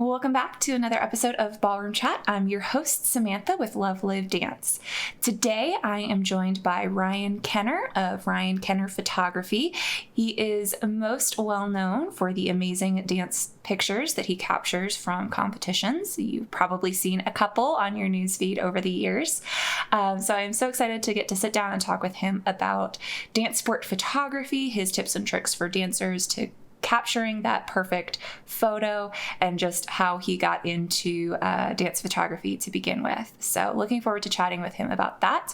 Welcome back to another episode of Ballroom Chat. I'm your host, Samantha with Love.Live.Dance. Today, I am joined by Ryan Kenner of Ryan Kenner Photography. He is most well known for the amazing dance pictures that he captures from competitions. You've probably seen a couple on your newsfeed over the years. So I'm so excited to get to sit down and talk with him about dance sport photography, his tips and tricks for dancers to capturing that perfect photo, and just how he got into dance photography to begin with. So looking forward to chatting with him about that.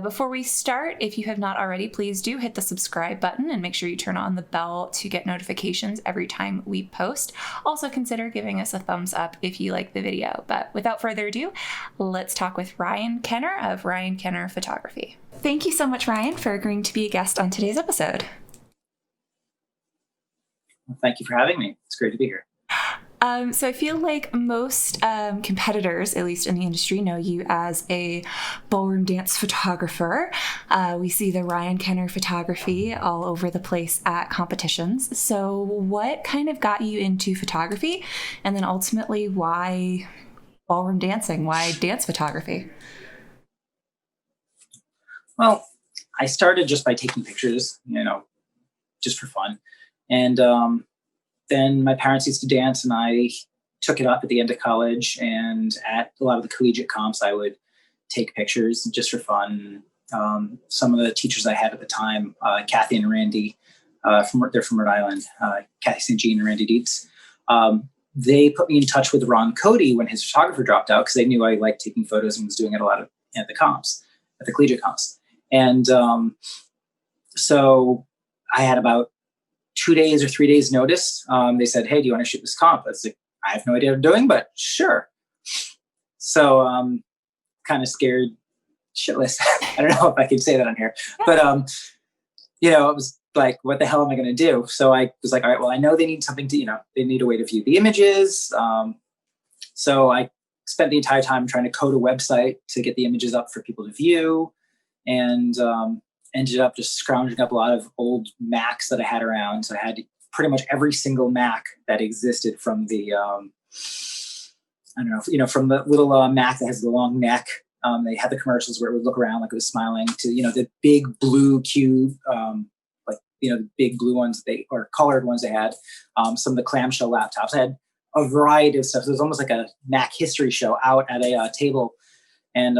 Before we start, if you have not already, please do hit the subscribe button and make sure you turn on the bell to get notifications every time we post. Also consider giving us a thumbs up if you like the video. But without further ado, let's talk with Ryan Kenner of Ryan Kenner Photography. Thank you so much, Ryan, for agreeing to be a guest on today's episode. Well, thank you for having me. It's great to be here. So I feel like most competitors, at least in the industry, know you as a ballroom dance photographer. We see the Ryan Kenner photography all over the place at competitions. So what kind of got you into photography? And then ultimately, why ballroom dancing? Why dance photography? Well, I started just by taking pictures, just for fun. And then my parents used to dance, and I took it up at the end of college. And at a lot of the collegiate comps, I would take pictures just for fun. Some of the teachers I had at the time, Kathy and Randy, they're from Rhode Island, Kathy St. Jean and Randy Dietz, they put me in touch with Ron Cody when his photographer dropped out, because they knew I liked taking photos and was doing it a lot at the comps, at the collegiate comps. And so I had about 2 days or 3 days notice. They said, "Hey, do you want to shoot this comp?" I was like, I have no idea what I'm doing, but sure. So kind of scared shitless. I don't know if I can say that on here, but it was like, what the hell am I going to do? So I was like, all right, well, I know they need something to, they need a way to view the images. So I spent the entire time trying to code a website to get the images up for people to view, and ended up just scrounging up a lot of old Macs that I had around. So I had pretty much every single Mac that existed, from the, from the little Mac that has the long neck. They had the commercials where it would look around like it was smiling, to, the big blue cube, the big blue ones, or colored ones they had. Some of the clamshell laptops. I had a variety of stuff. So it was almost like a Mac history show out at a table. And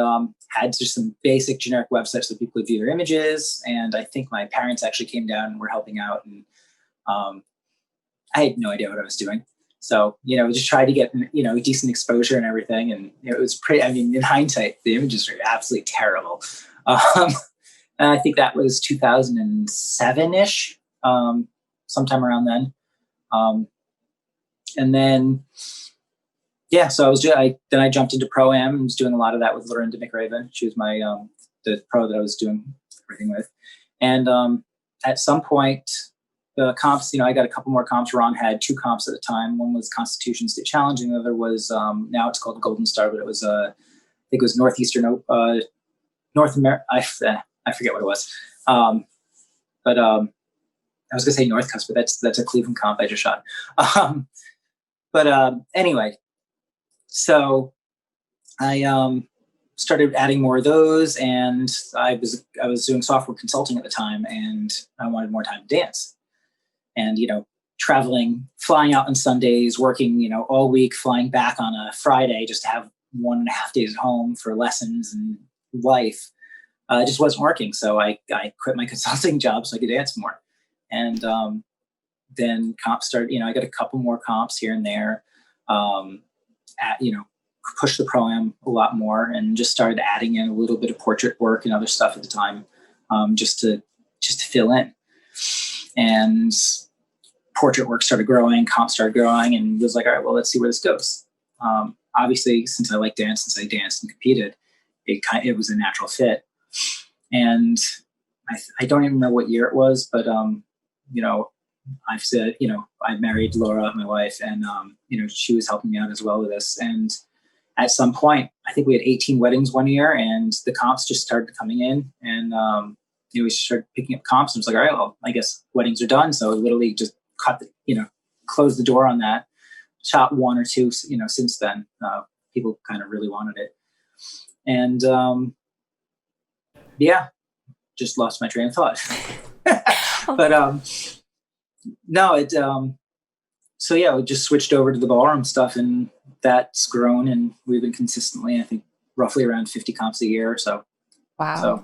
had just some basic generic websites so people could view their images. And I think my parents actually came down and were helping out. And I had no idea what I was doing. So, just tried to get, decent exposure and everything. And it was pretty, in hindsight, the images are absolutely terrible. And I think that was 2007-ish, sometime around then. And then... yeah, so I jumped into Pro-Am and was doing a lot of that with Lorinda McRaven. She was my the pro that I was doing everything with. And at some point, the comps, I got a couple more comps. Ron had 2 comps at the time. One was Constitution State Challenge, and the other was, now it's called Golden Star, but it was, I think it was North America. I forget what it was. But I was going to say North Coast, but that's a Cleveland comp I just shot. Anyway. So I started adding more of those, and I was doing software consulting at the time, and I wanted more time to dance. And, traveling, flying out on Sundays, working, all week, flying back on a Friday just to have 1.5 days at home for lessons and life, it just wasn't working. So I quit my consulting job so I could dance more. And then comps started, I got a couple more comps here and there. Pushed the Pro-Am a lot more, and just started adding in a little bit of portrait work and other stuff at the time, just to fill in. And portrait work started growing, comps started growing, and was like, all right, well, let's see where this goes. Obviously, since I danced and competed, it was a natural fit. And I don't even remember what year it was, but I've said, I married Laura, my wife, and, she was helping me out as well with this. And at some point, I think we had 18 weddings one year, and the comps just started coming in, and, we started picking up comps, and it was like, all right, well, I guess weddings are done. So I literally just closed the door on that. shot one or two, since then. People kind of really wanted it. And yeah, just lost my train of thought. But no, so yeah, we just switched over to the ballroom stuff, and that's grown, and we've been consistently, I think, roughly around 50 comps a year or so. Wow. So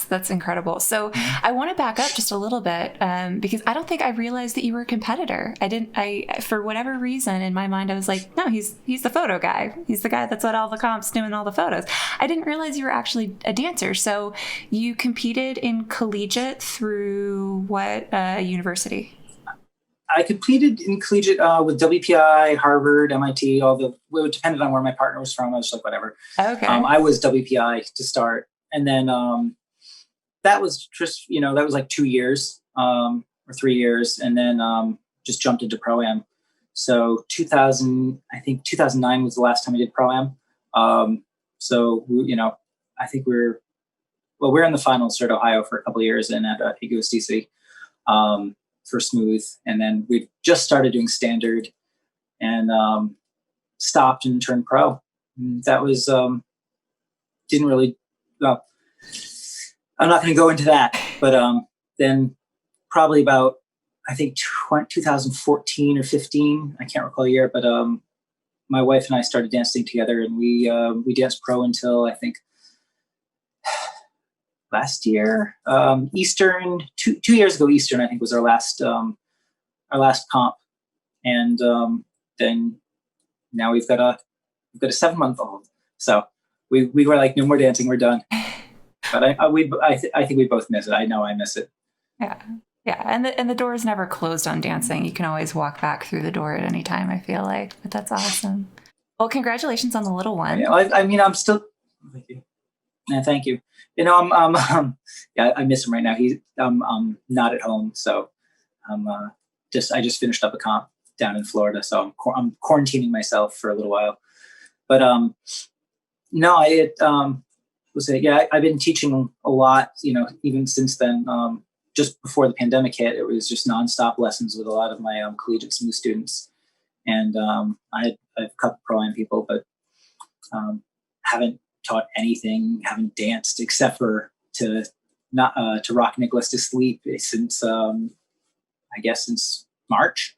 that's incredible. So I want to back up just a little bit because I don't think I realized that you were a competitor. I for whatever reason in my mind I was like, no, he's the photo guy. He's the guy that's at all the comps doing all the photos. I didn't realize you were actually a dancer. So you competed in collegiate through what university? I competed in collegiate with WPI, Harvard, MIT, it depended on where my partner was from. I was like, whatever. Okay. I was WPI to start. And then that was just, that was like 2 years or 3 years. And then just jumped into Pro-Am. So 2009 was the last time I did Pro-Am. So, I think we're in the finals at Ohio for a couple of years and at USDC. For smooth, and then we just started doing standard, and stopped and turned pro. And that was didn't really. Well, I'm not going to go into that, but then probably about I think 2014 or 15, I can't recall the year, but my wife and I started dancing together, and we danced pro until I think last year, Eastern, 2 years ago, Eastern, I think was our last comp. And then now we've got a 7-month-old. So we were like, no more dancing, we're done. But I think we both miss it. I know I miss it. Yeah. Yeah. And the door is never closed on dancing. You can always walk back through the door at any time, I feel like. But that's awesome. Well, congratulations on the little one. Yeah, I'm still, thank you. Yeah, thank you. Yeah, I miss him right now. He's not at home, so I just finished up a comp down in Florida, so I'm quarantining myself for a little while. But no, I've been teaching a lot, even since then. Just before the pandemic hit, it was just nonstop lessons with a lot of my collegiate smooth students, and I had a couple Pro-Am people, but haven't taught anything, haven't danced except for to rock Nicholas to sleep since I guess since March.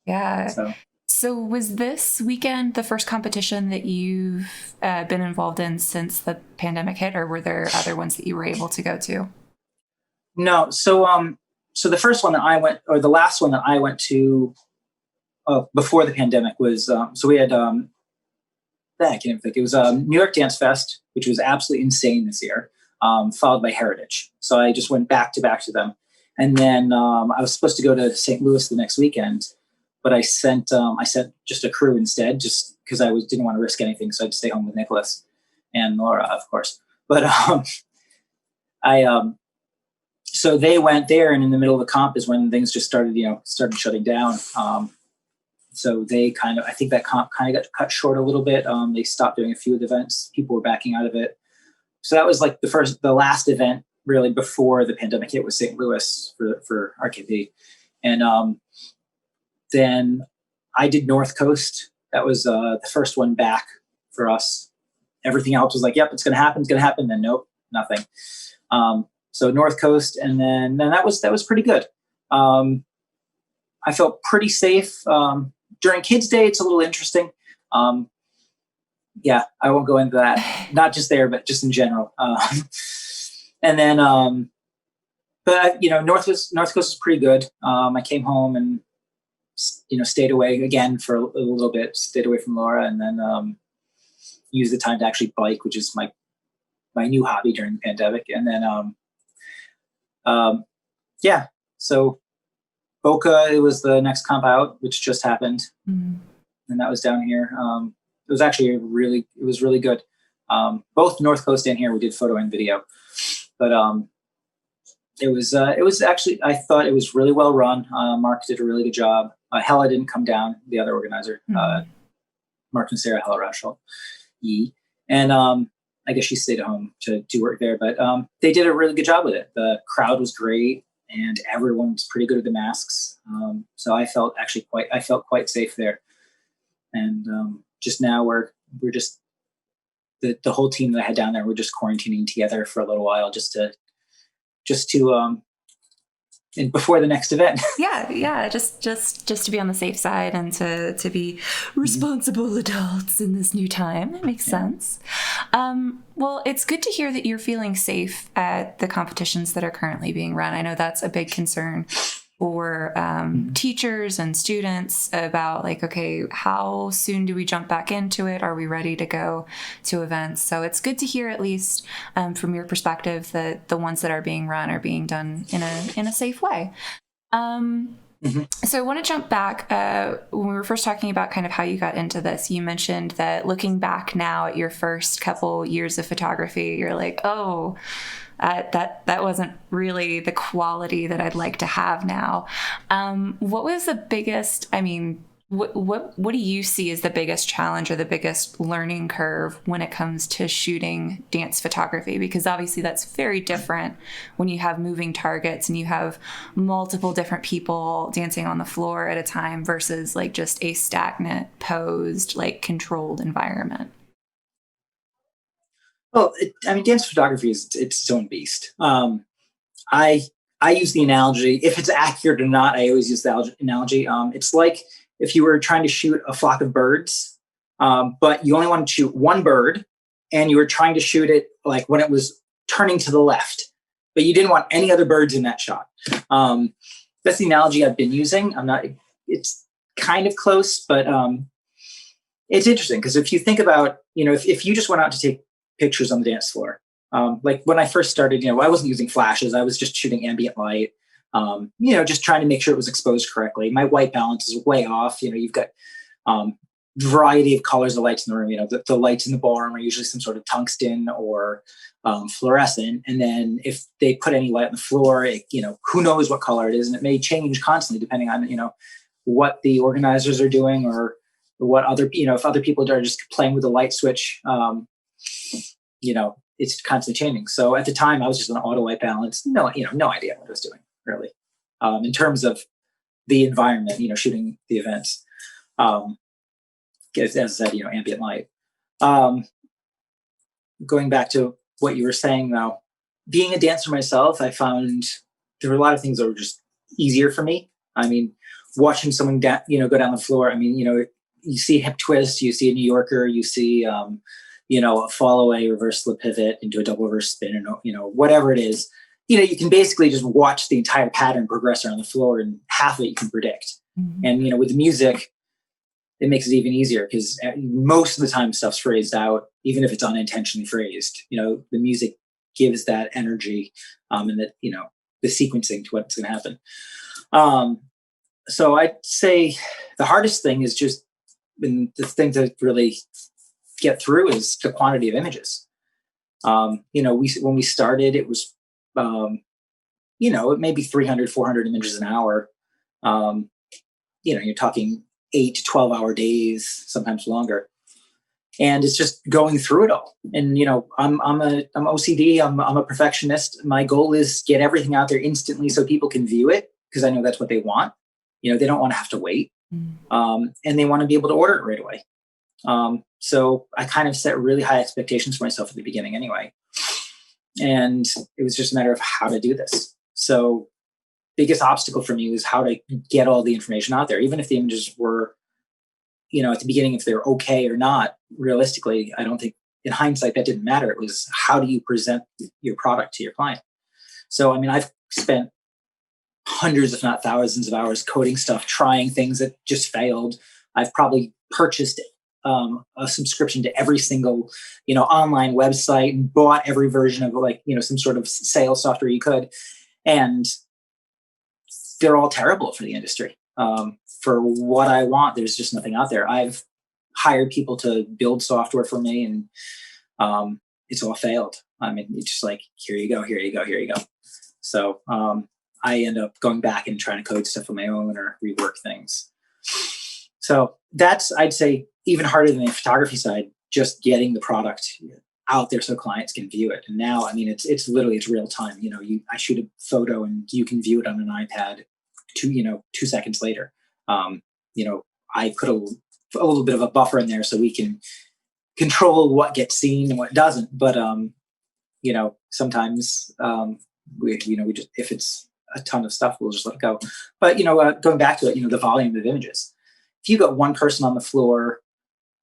Yeah. So was this weekend the first competition that you've been involved in since the pandemic hit, or were there other ones that you were able to go to? No. So the first one that I went, or the last one that I went to before the pandemic was, so we had I can't even think. It was New York Dance Fest, which was absolutely insane this year, followed by Heritage. So I just went back to them. And then I was supposed to go to St. Louis the next weekend, but I sent just a crew instead, just because I didn't want to risk anything. So I'd stay home with Nicholas and Laura, of course. But so they went there, and in the middle of the comp is when things just started shutting down. So they I think that comp kind of got cut short a little bit. They stopped doing a few of the events. People were backing out of it. So that was like the last event really before the pandemic hit was St. Louis for RKP. And then I did North Coast. That was the first one back for us. Everything else was like, yep, it's going to happen. It's going to happen. Then nope, nothing. So North Coast. And then that was pretty good. I felt pretty safe. During Kids Day, it's a little interesting. Yeah, I won't go into that. Not just there, but just in general. And then, but North Coast is pretty good. I came home and stayed away again for a little bit. Stayed away from Laura, and then used the time to actually bike, which is my new hobby during the pandemic. And then, yeah, so. Boca, it was the next comp out, which just happened, and that was down here. It was actually really good. Both North Coast and here we did photo and video, but it was actually, I thought it was really well run. Mark did a really good job. Hella didn't come down, the other organizer, Mark and Sarah Hella Rashel, and I guess she stayed at home to do work there, but they did a really good job with it. The crowd was great. and everyone's pretty good at the masks. So I felt quite safe there. And just now we're just the whole team that I had down there. We're just quarantining together for a little while, just to and before the next event. Yeah, just to be on the safe side and to be responsible adults in this new time. It makes sense. Well, it's good to hear that you're feeling safe at the competitions that are currently being run. I know that's a big concern for teachers and students about like, okay, how soon do we jump back into it? Are we ready to go to events? So it's good to hear, at least from your perspective, that the ones that are being run are being done in a safe way. So I want to jump back. When we were first talking about kind of how you got into this, you mentioned that looking back now at your first couple years of photography, you're like, oh, that wasn't really the quality that I'd like to have now. What was the biggest, what do you see as the biggest challenge or the biggest learning curve when it comes to shooting dance photography? Because obviously that's very different when you have moving targets and you have multiple different people dancing on the floor at a time versus like just a stagnant, posed, like controlled environment. Well, dance photography is its own beast. I use the analogy, if it's accurate or not, I always use the analogy. It's like if you were trying to shoot a flock of birds, but you only wanted to shoot one bird, and you were trying to shoot it like when it was turning to the left, but you didn't want any other birds in that shot. That's the analogy I've been using. It's kind of close, but it's interesting because if you think about, if you just went out to take pictures on the dance floor. Like when I first started, I wasn't using flashes. I was just shooting ambient light, just trying to make sure it was exposed correctly. My white balance is way off. You've got variety of colors of lights in the room. The lights in the ballroom are usually some sort of tungsten or fluorescent. And then if they put any light on the floor, who knows what color it is. And it may change constantly depending on, what the organizers are doing or what if other people are just playing with the light switch, it's constantly changing. So at the time I was just on auto white balance. No idea what I was doing really, in terms of the environment, shooting the events. As I said, ambient light. Going back to what you were saying though, being a dancer myself, I found there were a lot of things that were just easier for me. Watching someone go down the floor. You see a hip twist, you see a New Yorker, you see, a fall away, reverse slip pivot into a double reverse spin, and whatever it is, you can basically just watch the entire pattern progress around the floor, and half of it you can predict. Mm-hmm. And with the music, it makes it even easier because most of the time stuff's phrased out, even if it's unintentionally phrased. The music gives that energy, and that the sequencing to what's going to happen. So I'd say the hardest thing is just, and the thing to really get through is the quantity of images. When we started, it was, it may be 300, 400 images an hour. You're talking 8 to 12 hour days, sometimes longer. And it's just going through it all. And, I'm OCD. I'm a perfectionist. My goal is get everything out there instantly so people can view it, because I know that's what they want. They don't want to have to wait. And they want to be able to order it right away. So I kind of set really high expectations for myself at the beginning anyway. And it was just a matter of how to do this. So biggest obstacle for me was how to get all the information out there, even if the images were, at the beginning, if they're okay or not, realistically, I don't think in hindsight that didn't matter. It was how do you present your product to your client? So, I've spent hundreds, if not thousands of hours coding stuff, trying things that just failed. I've probably purchased a subscription to every single, online website and bought every version of some sort of sales software you could. And they're all terrible for the industry. For what I want, there's just nothing out there. I've hired people to build software for me, and it's all failed. It's just like, here you go. So I end up going back and trying to code stuff on my own or rework things. So that's, I'd say, even harder than the photography side, just getting the product out there so clients can view it. And now, I mean, it's literally, it's real time. I shoot a photo and you can view it on an iPad 2 seconds later. I put a little bit of a buffer in there so we can control what gets seen and what doesn't. But sometimes we just, if it's a ton of stuff, we'll just let it go. But going back to it, the volume of images. If you got one person on the floor,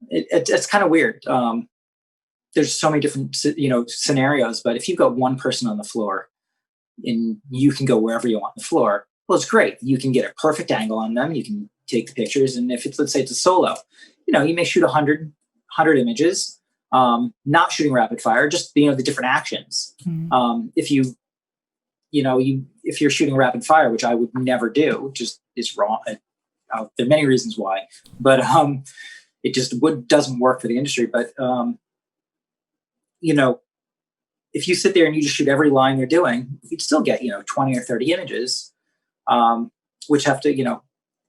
it's kind of weird. There's so many different scenarios, but if you've got one person on the floor and you can go wherever you want on the floor, well, it's great. You can get a perfect angle on them. You can take the pictures, and if let's say it's a solo, you may shoot 100 images, not shooting rapid fire, just the different actions. Mm-hmm. If you're shooting rapid fire, which I would never do, just is wrong. There are many reasons why, but it just doesn't work for the industry. But if you sit there and you just shoot every line they're doing, you'd still get 20 or 30 images, which have to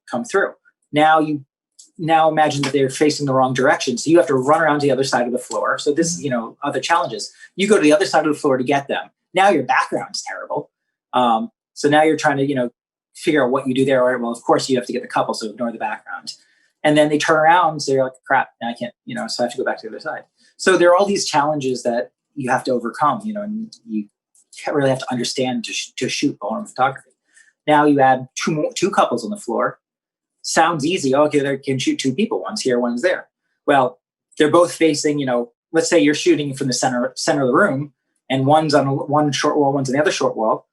come through. Now imagine that they're facing the wrong direction, so you have to run around to the other side of the floor. So this other challenges. You go to the other side of the floor to get them. Now your background's terrible. So now you're trying to figure out what you do there. All right, well, of course you have to get the couple, so ignore the background. And then they turn around, so you're like, crap, now I can't, so I have to go back to the other side. So there are all these challenges that you have to overcome, and you really have to understand to shoot ballroom photography. Now you add two couples on the floor. Sounds easy. Okay, they can shoot two people. One's here, one's there. Well, they're both facing, let's say you're shooting from the center of the room, and one's on one short wall, one's on the other short wall,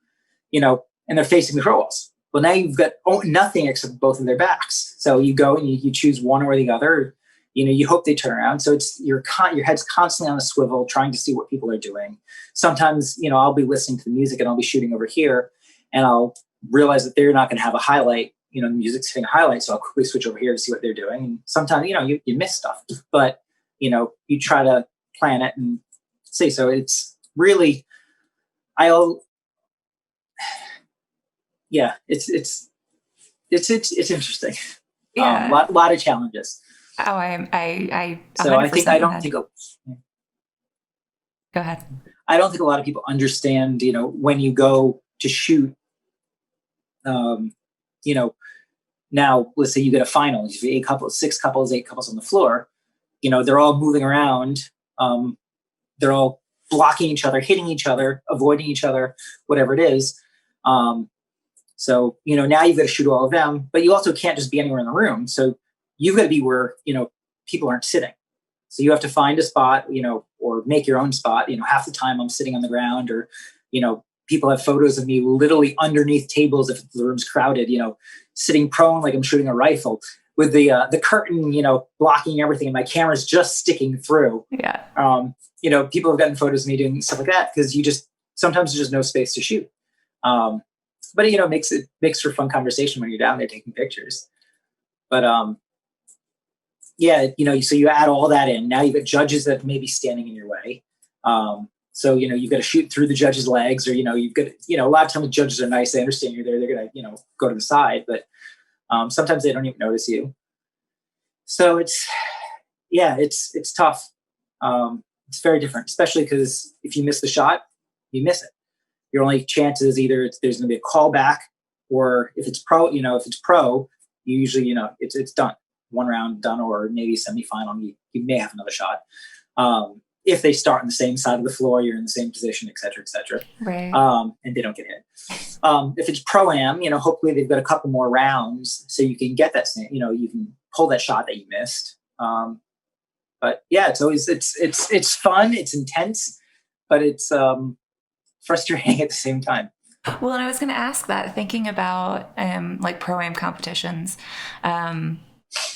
and they're facing the short walls. Well, now you've got nothing except both of their backs. So you go and you choose one or the other. You hope they turn around. So it's your head's constantly on a swivel, trying to see what people are doing. Sometimes, I'll be listening to the music and I'll be shooting over here, and I'll realize that they're not going to have a highlight. The music's hitting a highlight, so I'll quickly switch over here to see what they're doing. And sometimes, you miss stuff, but you try to plan it and see. So it's really, it's interesting. Yeah, lot of challenges. Oh, I so I think I don't think. Go ahead. I don't think a lot of people understand. When you go to shoot, now let's say you get a final, you have 8 couples on the floor. They're all moving around. They're all blocking each other, hitting each other, avoiding each other, whatever it is. So now you've got to shoot all of them, but you also can't just be anywhere in the room. So you've got to be where, people aren't sitting. So you have to find a spot, or make your own spot. Half the time I'm sitting on the ground, or, people have photos of me literally underneath tables if the room's crowded, sitting prone like I'm shooting a rifle with the curtain, blocking everything, and my camera's just sticking through. Yeah. People have gotten photos of me doing stuff like that because sometimes there's just no space to shoot. But it makes for fun conversation when you're down there taking pictures. But so you add all that in. Now you've got judges that may be standing in your way. So you've got to shoot through the judge's legs, or you've got a lot of times judges are nice. They understand you're there. They're gonna go to the side, but sometimes they don't even notice you. So it's tough. It's very different, especially because if you miss the shot, you miss it. Your only chance is either there's going to be a callback, or if it's pro, you usually, it's done. One round done, or maybe semifinal, you may have another shot. If they start on the same side of the floor, you're in the same position, et cetera, et cetera. Right. And they don't get hit. If it's pro-am, hopefully they've got a couple more rounds so you can get that, you can pull that shot that you missed. But yeah, it's always, it's fun, it's intense, but it's frustrating at the same time. Well, and I was going to ask that, thinking about like pro-am competitions,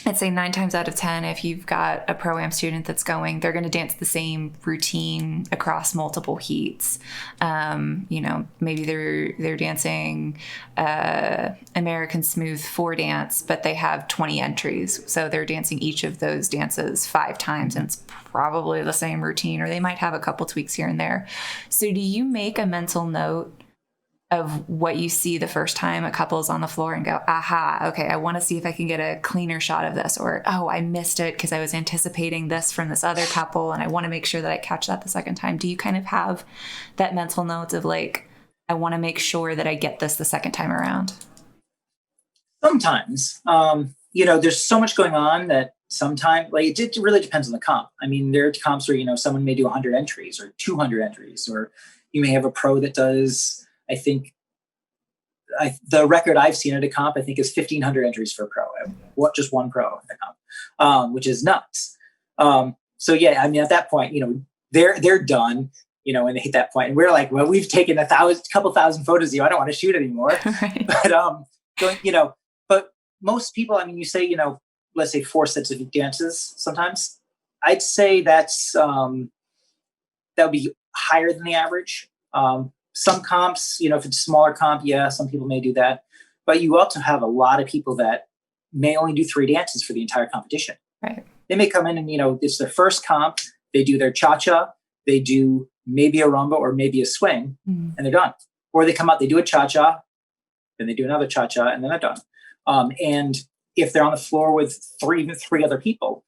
I'd say 9 times out of 10, if you've got a pro-am student that's going, they're going to dance the same routine across multiple heats. Maybe they're dancing American Smooth 4 dance, but they have 20 entries. So they're dancing each of those dances 5 times, and it's probably the same routine, or they might have a couple tweaks here and there. So do you make a mental note of what you see the first time a couple's on the floor and go, aha, okay, I want to see if I can get a cleaner shot of this, or, oh, I missed it because I was anticipating this from this other couple and I want to make sure that I catch that the second time. Do you kind of have that mental note of like, I want to make sure that I get this the second time around? Sometimes, there's so much going on that sometimes, like, it really depends on the comp. I mean, there are comps where, someone may do 100 entries or 200 entries, or you may have a pro that does, I think, the record I've seen at a comp, I think, is 1,500 entries for a pro. Just one pro at a comp, which is nuts. So yeah, I mean, at that point, they're done, when they hit that point, and we're like, well, we've taken couple thousand photos of you. I don't want to shoot anymore. Right. But most people, I mean, you say, let's say 4 sets of dances. Sometimes I'd say that would be higher than the average. Some comps, if it's a smaller comp, yeah, some people may do that. But you also have a lot of people that may only do 3 dances for the entire competition. Right. They may come in and, it's their first comp. They do their cha-cha. They do maybe a rumba or maybe a swing, and they're done. Or they come out, they do a cha-cha, then they do another cha-cha, and then they're done. And if they're on the floor with three other people,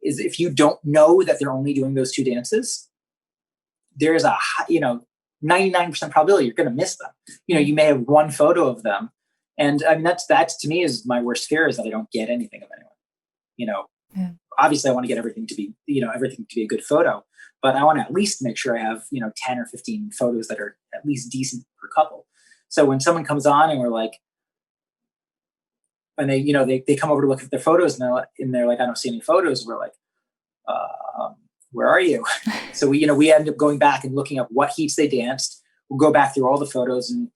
is if you don't know that they're only doing those 2 dances, there's a 99% probability you're going to miss them. You may have one photo of them, and I mean that's to me is my worst fear, is that I don't get anything of anyone. Yeah. Obviously I want to get everything to be a good photo, but I want to at least make sure I have 10 or 15 photos that are at least decent per couple. So when someone comes on and we're like, and they come over to look at their photos, and they're like, I don't see any photos. We're like, where are you? So we end up going back and looking at what heats they danced. We'll go back through all the photos and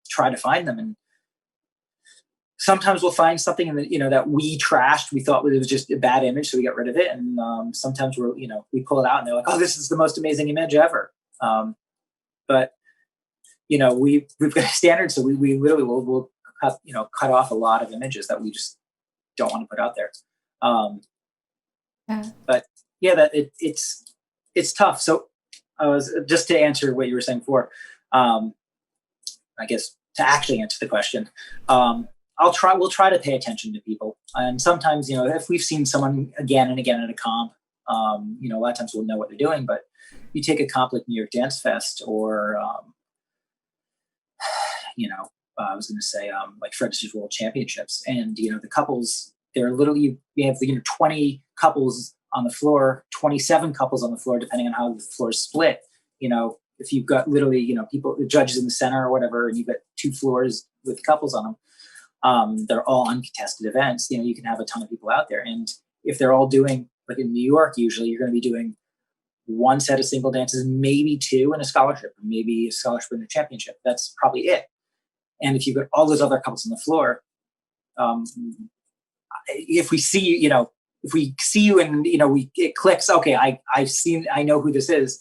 try to find them. And sometimes we'll find something in the, that we trashed. We thought it was just a bad image, so we got rid of it. And sometimes we pull it out and they're like, oh, this is the most amazing image ever. But we've got a standard, so we literally will cut off a lot of images that we just don't want to put out there. But yeah, it's tough. So just to answer what you were saying before, I guess to actually answer the question, we'll try to pay attention to people. And sometimes, if we've seen someone again and again at a comp, a lot of times we'll know what they're doing. But you take a comp like New York Dance Fest, or I was going to say like Frederick's World Championships, and the couples, they're literally, we have 20 couples on the floor, 27 couples on the floor, depending on how the floor is split. If you've got literally people, the judges in the center or whatever, and you've got 2 floors with couples on them, they're all uncontested events. You can have a ton of people out there, and if they're all doing, like in New York, usually you're going to be doing 1 set of single dances, maybe 2 in a scholarship, or maybe a scholarship in a championship. That's probably it. And if you've got all those other couples on the floor, if we see you and it clicks, okay, I know who this is,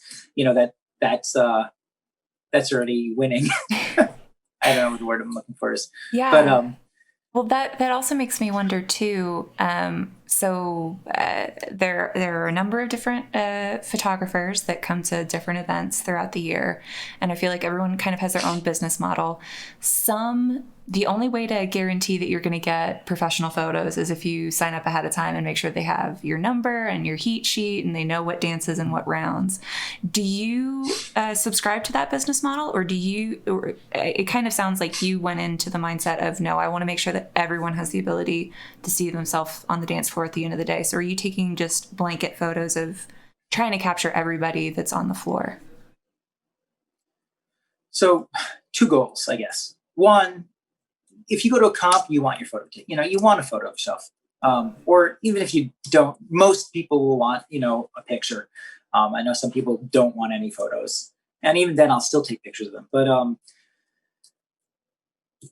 that's already winning. I don't know what the word I'm looking for is. Yeah. But well, that also makes me wonder too. So there are a number of different photographers that come to different events throughout the year, and I feel like everyone kind of has their own business model. The only way to guarantee that you're going to get professional photos is if you sign up ahead of time and make sure they have your number and your heat sheet and they know what dances and what rounds. Do you subscribe to that business model, or or it kind of sounds like you went into the mindset of, no, I want to make sure that everyone has the ability to see themselves on the dance floor at the end of the day. So are you taking just blanket photos of trying to capture everybody that's on the floor? So 2 goals, I guess. One, if you go to a comp, you want your photo. You want a photo of yourself. Or even if you don't, most people will want, a picture. I know some people don't want any photos, and even then I'll still take pictures of them. But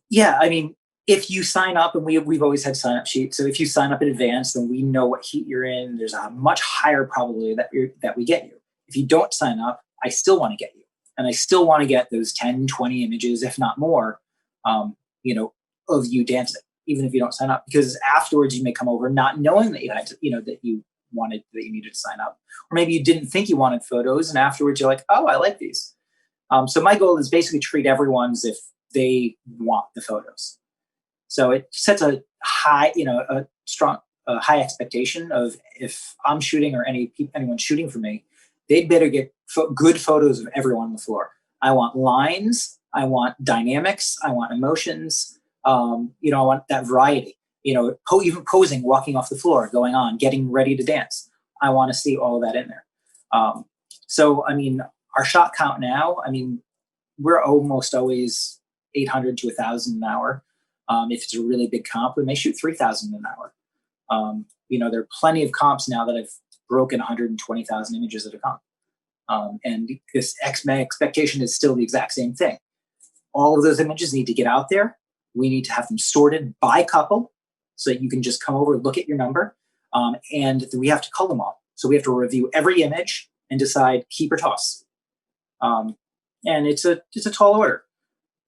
yeah, I mean, if you sign up, and we've always had sign up sheets. So if you sign up in advance, then we know what heat you're in. There's a much higher probability that we get you. If you don't sign up, I still want to get you. And I still want to get those 10, 20 images, if not more, of you dancing, even if you don't sign up, because afterwards you may come over not knowing that you had to, that you needed to sign up, or maybe you didn't think you wanted photos, and afterwards you're like, oh, I like these. So my goal is basically treat everyone as if they want the photos. So it sets a high, a strong, high expectation of if I'm shooting or anyone shooting for me, they'd better get good photos of everyone on the floor. I want lines, I want dynamics, I want emotions. I want that variety. Even posing, walking off the floor, going on, getting ready to dance. I want to see all of that in there. So, I mean, our shot count now, I mean, we're almost always 800 to 1,000 an hour. If it's a really big comp, we may shoot 3,000 an hour. There are plenty of comps now that have broken 120,000 images at a comp. And my expectation is still the exact same thing. All of those images need to get out there. We need to have them sorted by couple so that you can just come over, look at your number, and we have to cull them all. So we have to review every image and decide keep or toss. And it's a tall order,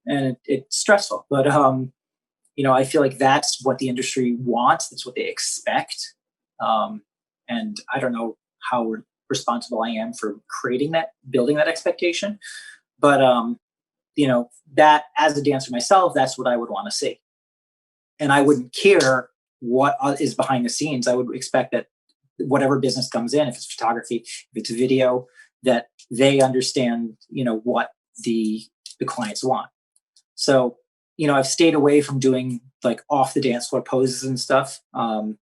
and it's stressful. But I feel like that's what the industry wants. That's what they expect. And I don't know how responsible I am for building that expectation. But that as a dancer myself, that's what I would want to see. And I wouldn't care what is behind the scenes. I would expect that whatever business comes in, if it's photography, if it's video, that they understand, what the clients want. So, I've stayed away from doing like off the dance floor poses and stuff. And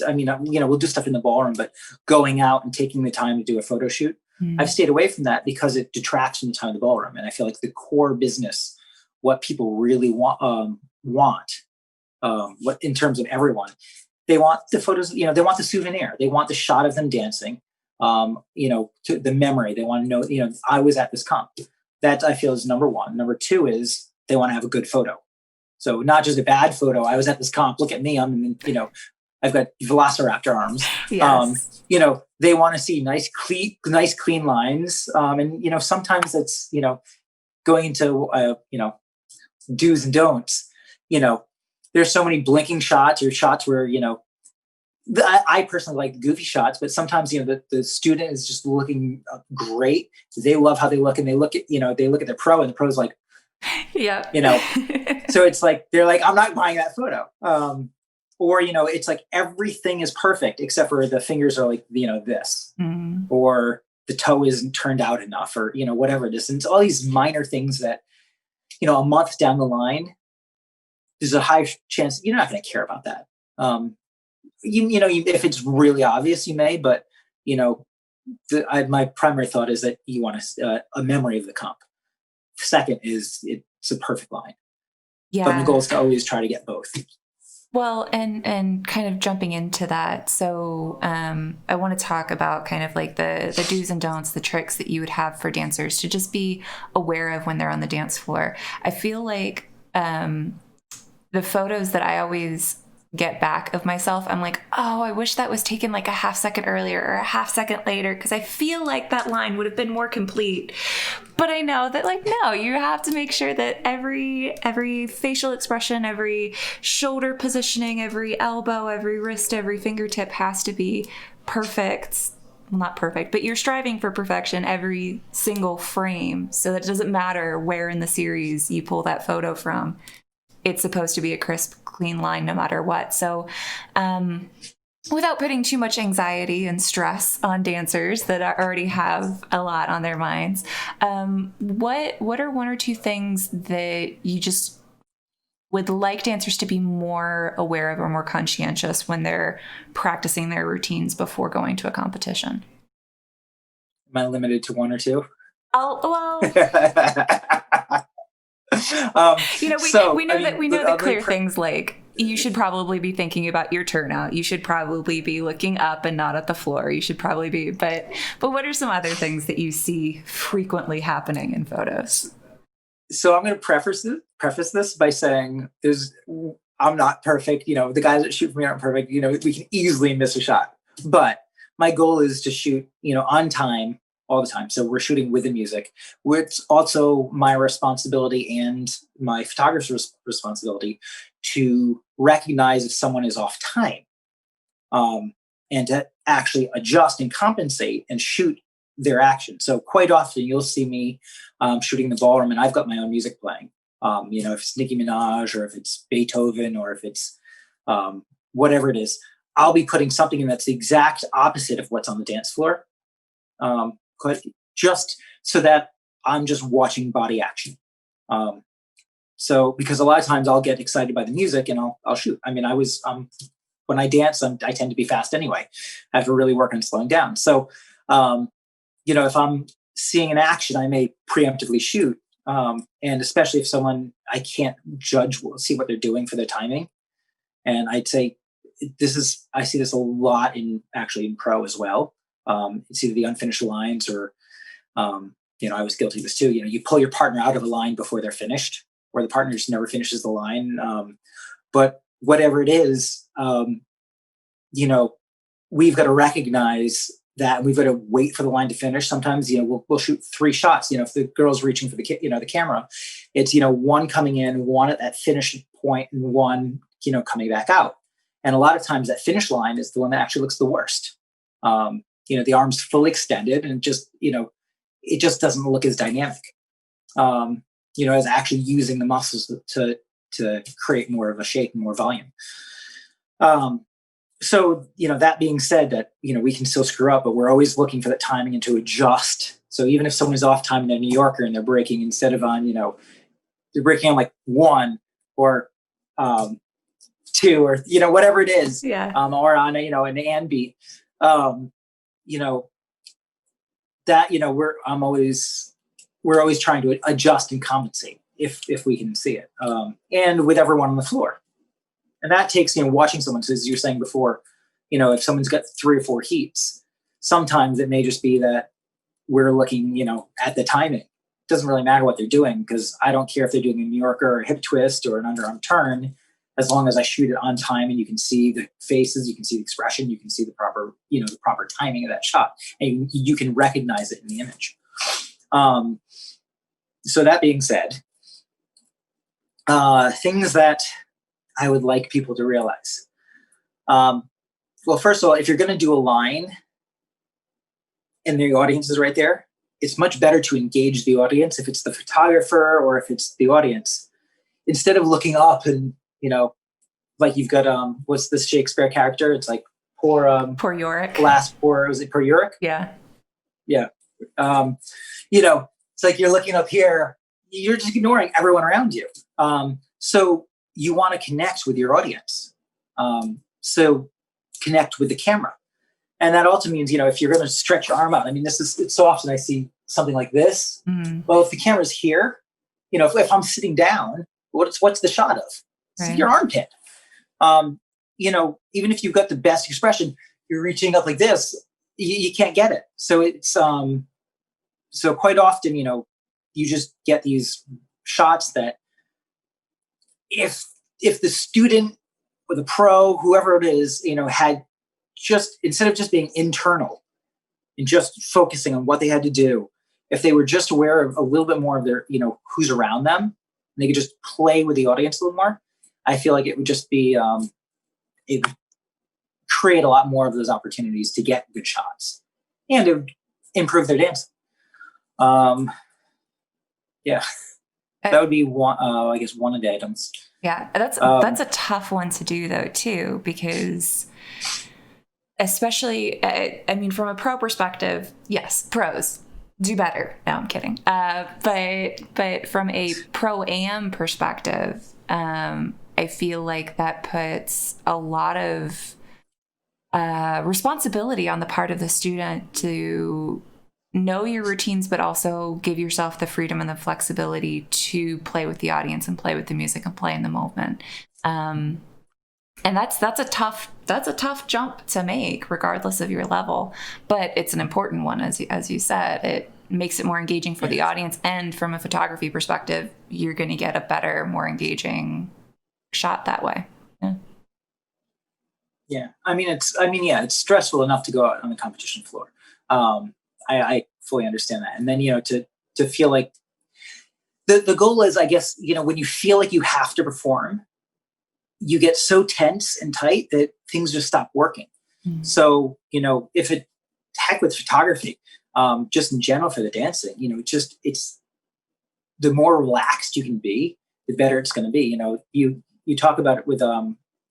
I mean, we'll do stuff in the ballroom, but going out and taking the time to do a photo shoot, I've stayed away from that because it detracts from the time of the ballroom. And I feel like the core business, what people really want, what in terms of everyone, they want the photos, they want the souvenir, they want the shot of them dancing, to the memory. They want to know, I was at this comp. That I feel is number one. Number two is they want to have a good photo. So not just a bad photo. I was at this comp. Look at me. I've got Velociraptor arms. Yes. They want to see nice, clean lines. And sometimes it's going into do's and don'ts. There's so many blinking shots or shots where I personally like goofy shots, but sometimes the student is just looking great. They love how they look, and they look at the pro, and the pro's like, yeah, So it's like they're like, I'm not buying that photo. Or it's like everything is perfect except for the fingers are like this, or the toe isn't turned out enough, or whatever it is. And it's all these minor things that a month down the line, there's a high chance you're not going to care about that. If it's really obvious, you may, but my primary thought is that you want a memory of the comp. Second is it's a perfect line. Yeah. But my goal is to always try to get both. Well, and kind of jumping into that, so I want to talk about kind of like the do's and don'ts, the tricks that you would have for dancers to just be aware of when they're on the dance floor. I feel like the photos that I always get back of myself, I'm like, oh, I wish that was taken like a half second earlier or a half second later, because I feel like that line would have been more complete. But I know that no, you have to make sure that every facial expression, every shoulder positioning, every elbow, every wrist, every fingertip has to be perfect. Well, not perfect, but you're striving for perfection every single frame, so that it doesn't matter where in the series you pull that photo from. It's supposed to be a crisp, clean line no matter what. So without putting too much anxiety and stress on dancers that already have a lot on their minds, what are one or two things that you just would like dancers to be more aware of or more conscientious when they're practicing their routines before going to a competition? Am I limited to one or two? We know the clear things like you should probably be thinking about your turnout. You should probably be looking up and not at the floor. You should probably be, but what are some other things that you see frequently happening in photos? So I'm going to preface this by saying I'm not perfect. The guys that shoot for me aren't perfect. We can easily miss a shot, but my goal is to shoot, on time all the time. So we're shooting with the music. It's also my responsibility and my photographer's responsibility to recognize if someone is off time, and to actually adjust and compensate and shoot their action. So quite often you'll see me shooting the ballroom, and I've got my own music playing. If it's Nicki Minaj or if it's Beethoven or if it's whatever it is, I'll be putting something in that's the exact opposite of what's on the dance floor, just so that I'm just watching body action. So because a lot of times I'll get excited by the music and I'll shoot. I mean, when I dance, I tend to be fast anyway. I have to really work on slowing down. So, if I'm seeing an action, I may preemptively shoot. And especially if I can't see what they're doing for their timing. And I'd say I see this a lot in pro as well. It's either the unfinished lines or, I was guilty of this too. You pull your partner out of a line before they're finished, or the partner just never finishes the line. But whatever it is, we've got to recognize that, and we've got to wait for the line to finish. Sometimes, we'll shoot 3 shots. If the girl's reaching for the camera, it's, one coming in, one at that finish point, and one, coming back out. And a lot of times that finish line is the one that actually looks the worst. The arm's fully extended and it just doesn't look as dynamic, as actually using the muscles to create more of a shape and more volume. So, that being said, that, we can still screw up, but we're always looking for that timing and to adjust. So even if someone is off time and they're New Yorker and they're breaking instead of on, they're breaking on like 1 or 2 or, whatever it is, or on, an and beat, that, we're always trying to adjust and compensate if we can see it, and with everyone on the floor. And that takes, watching someone, as you were saying before, if someone's got 3 or 4 heats, sometimes it may just be that we're looking, at the timing. It doesn't really matter what they're doing, because I don't care if they're doing a New Yorker or a hip twist or an underarm turn, as long as I shoot it on time and you can see the faces, you can see the expression, you can see the proper, the proper timing of that shot, and you can recognize it in the image. So that being said, things that I would like people to realize. Well, first of all, if you're going to do a line and the audience is right there, it's much better to engage the audience if it's the photographer or if it's the audience, instead of looking up and, like you've got, what's this Shakespeare character? It's like poor Yorick. Was it poor Yorick? Yeah. Yeah. It's like you're looking up here, you're just ignoring everyone around you. So you want to connect with your audience. So connect with the camera. And that also means, if you're going to stretch your arm out, I mean, it's so often I see something like this. Mm-hmm. Well, if the camera's here, if I'm sitting down, what's the shot of? Right. Your armpit. Even if you've got the best expression, you're reaching up like this, you can't get it. So it's, so quite often, you just get these shots that if the student or the pro, whoever it is, had just, instead of just being internal and just focusing on what they had to do, if they were just aware of a little bit more of their, who's around them, and they could just play with the audience a little more, I feel like it would just be, it would create a lot more of those opportunities to get good shots, and it would improve their dancing. Yeah. That would be one, I guess, one of the items. Yeah, that's a tough one to do though too, because especially, I mean, from a pro perspective, yes, pros do better. No, I'm kidding. But from a pro-am perspective, I feel like that puts a lot of responsibility on the part of the student to know your routines, but also give yourself the freedom and the flexibility to play with the audience and play with the music and play in the moment. And that's a tough jump to make, regardless of your level. But it's an important one, as you said. It makes it more engaging for the audience, and from a photography perspective, you're going to get a better, more engaging shot that way. Yeah. Yeah. It's stressful enough to go out on the competition floor. I fully understand that. And then, to feel like the goal is, I guess, when you feel like you have to perform, you get so tense and tight that things just stop working. Mm-hmm. So, heck with photography, just in general for the dancing, it's the more relaxed you can be, the better it's going to be. You talk about it with,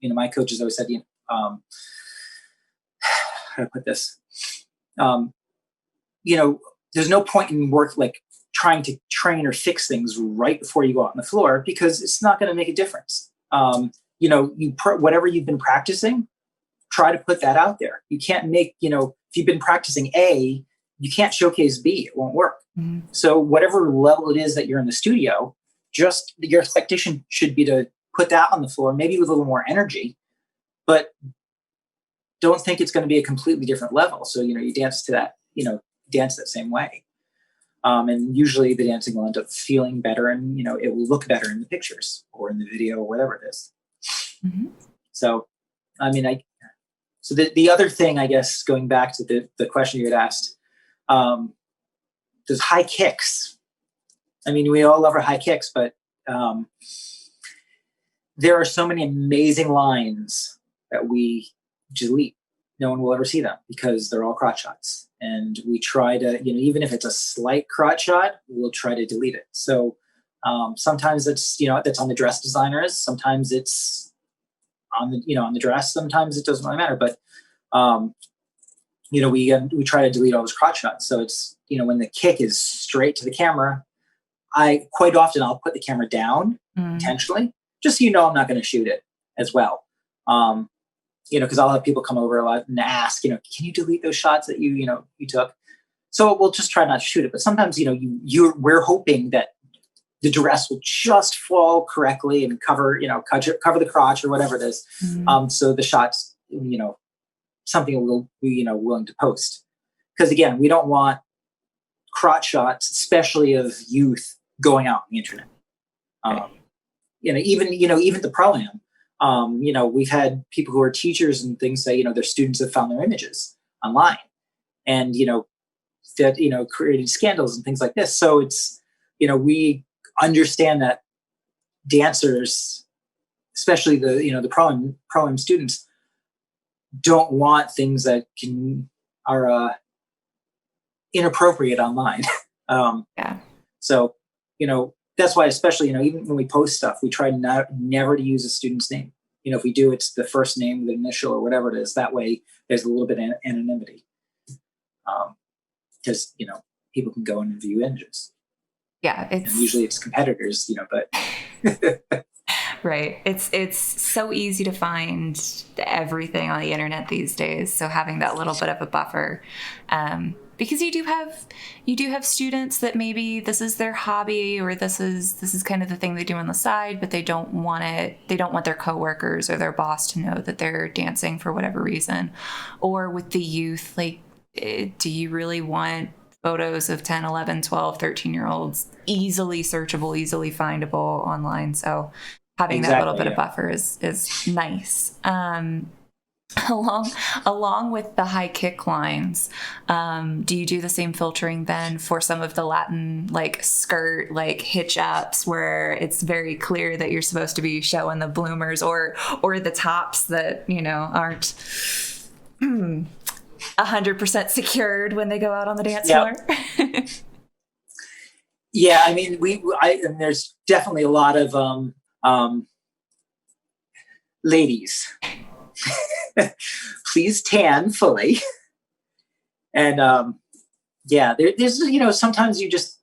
my coaches always said, how to put this, um, there's no point in work like trying to train or fix things right before you go out on the floor, because it's not going to make a difference. Whatever you've been practicing, try to put that out there. You can't make, if you've been practicing A, you can't showcase B. It won't work. Mm-hmm. So whatever level it is that you're in the studio, just your expectation should be to put that on the floor, maybe with a little more energy, but don't think it's going to be a completely different level. So, you dance to that, dance that same way. And usually the dancing will end up feeling better, and, it will look better in the pictures or in the video or whatever it is. Mm-hmm. So, so the other thing, I guess, going back to the question you had asked, those high kicks. We all love our high kicks, but there are so many amazing lines that we delete. No one will ever see them because they're all crotch shots. And we try to, even if it's a slight crotch shot, we'll try to delete it. So sometimes it's, that's on the dress designers. Sometimes it's on the, on the dress. Sometimes it doesn't really matter. But, we try to delete all those crotch shots. So it's, when the kick is straight to the camera, quite often I'll put the camera down intentionally, just so I'm not going to shoot it as well. Because I'll have people come over a lot and ask, can you delete those shots that you took? So we'll just try not to shoot it. But sometimes, we're hoping that the dress will just fall correctly and cover the crotch or whatever it is. Mm-hmm. So the shots, something we'll be, willing to post. Because again, we don't want crotch shots, especially of youth, going out on the internet. Even the pro-am. We've had people who are teachers and things say, their students have found their images online, and, that, created scandals and things like this. So it's, we understand that dancers, especially the pro-am students, don't want things that are inappropriate online. Yeah. So, that's why, especially, even when we post stuff, we try never to use a student's name. If we do, it's the first name, the initial, or whatever it is. That way there's a little bit of anonymity. Because, people can go in and view images. Yeah. Usually it's competitors, but. Right. It's so easy to find everything on the internet these days. So having that little bit of a buffer, because you do have students that maybe this is their hobby, or this is kind of the thing they do on the side, but they don't want their coworkers or their boss to know that they're dancing for whatever reason. Or with the youth, like, do you really want photos of 10, 11, 12, 13-year-olds easily searchable, easily findable online? So having that little bit of buffer is nice. Along with the high kick lines, do you do the same filtering then for some of the Latin, like, skirt, like, hitch ups, where it's very clear that you're supposed to be showing the bloomers, or the tops that, aren't 100% secured when they go out on the dance floor? Yeah, and there's definitely a lot of ladies. Please tan fully. And there's sometimes you just,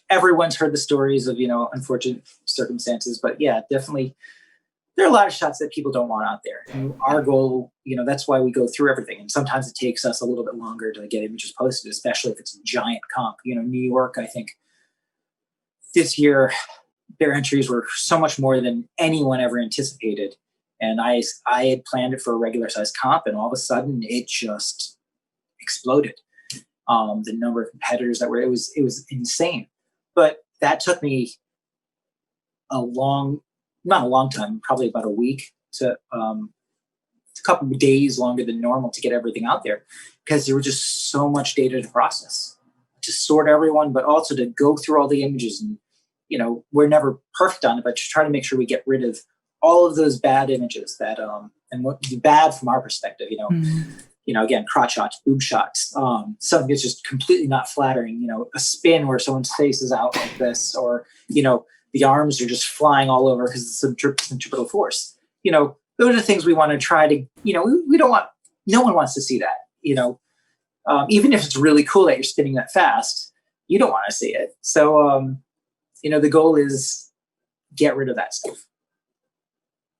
everyone's heard the stories of unfortunate circumstances, but yeah, definitely there are a lot of shots that people don't want out there. And our goal, that's why we go through everything, and sometimes it takes us a little bit longer to get images posted, especially if it's a giant comp. New York, I think this year their entries were so much more than anyone ever anticipated. And I had planned it for a regular size comp, and all of a sudden it just exploded. The number of competitors that were, it was insane. But that took me not a long time, probably about a week to a couple of days longer than normal to get everything out there, because there was just so much data to process, to sort everyone, but also to go through all the images. And, we're never perfect on it, but just try to make sure we get rid of all of those bad images that, and what bad from our perspective, again, crotch shots, boob shots, something that's just completely not flattering, a spin where someone's face is out like this, or, the arms are just flying all over because it's centripetal force. Those are the things we want to try to, we don't want, no one wants to see that, even if it's really cool that you're spinning that fast, you don't want to see it. So, the goal is get rid of that stuff.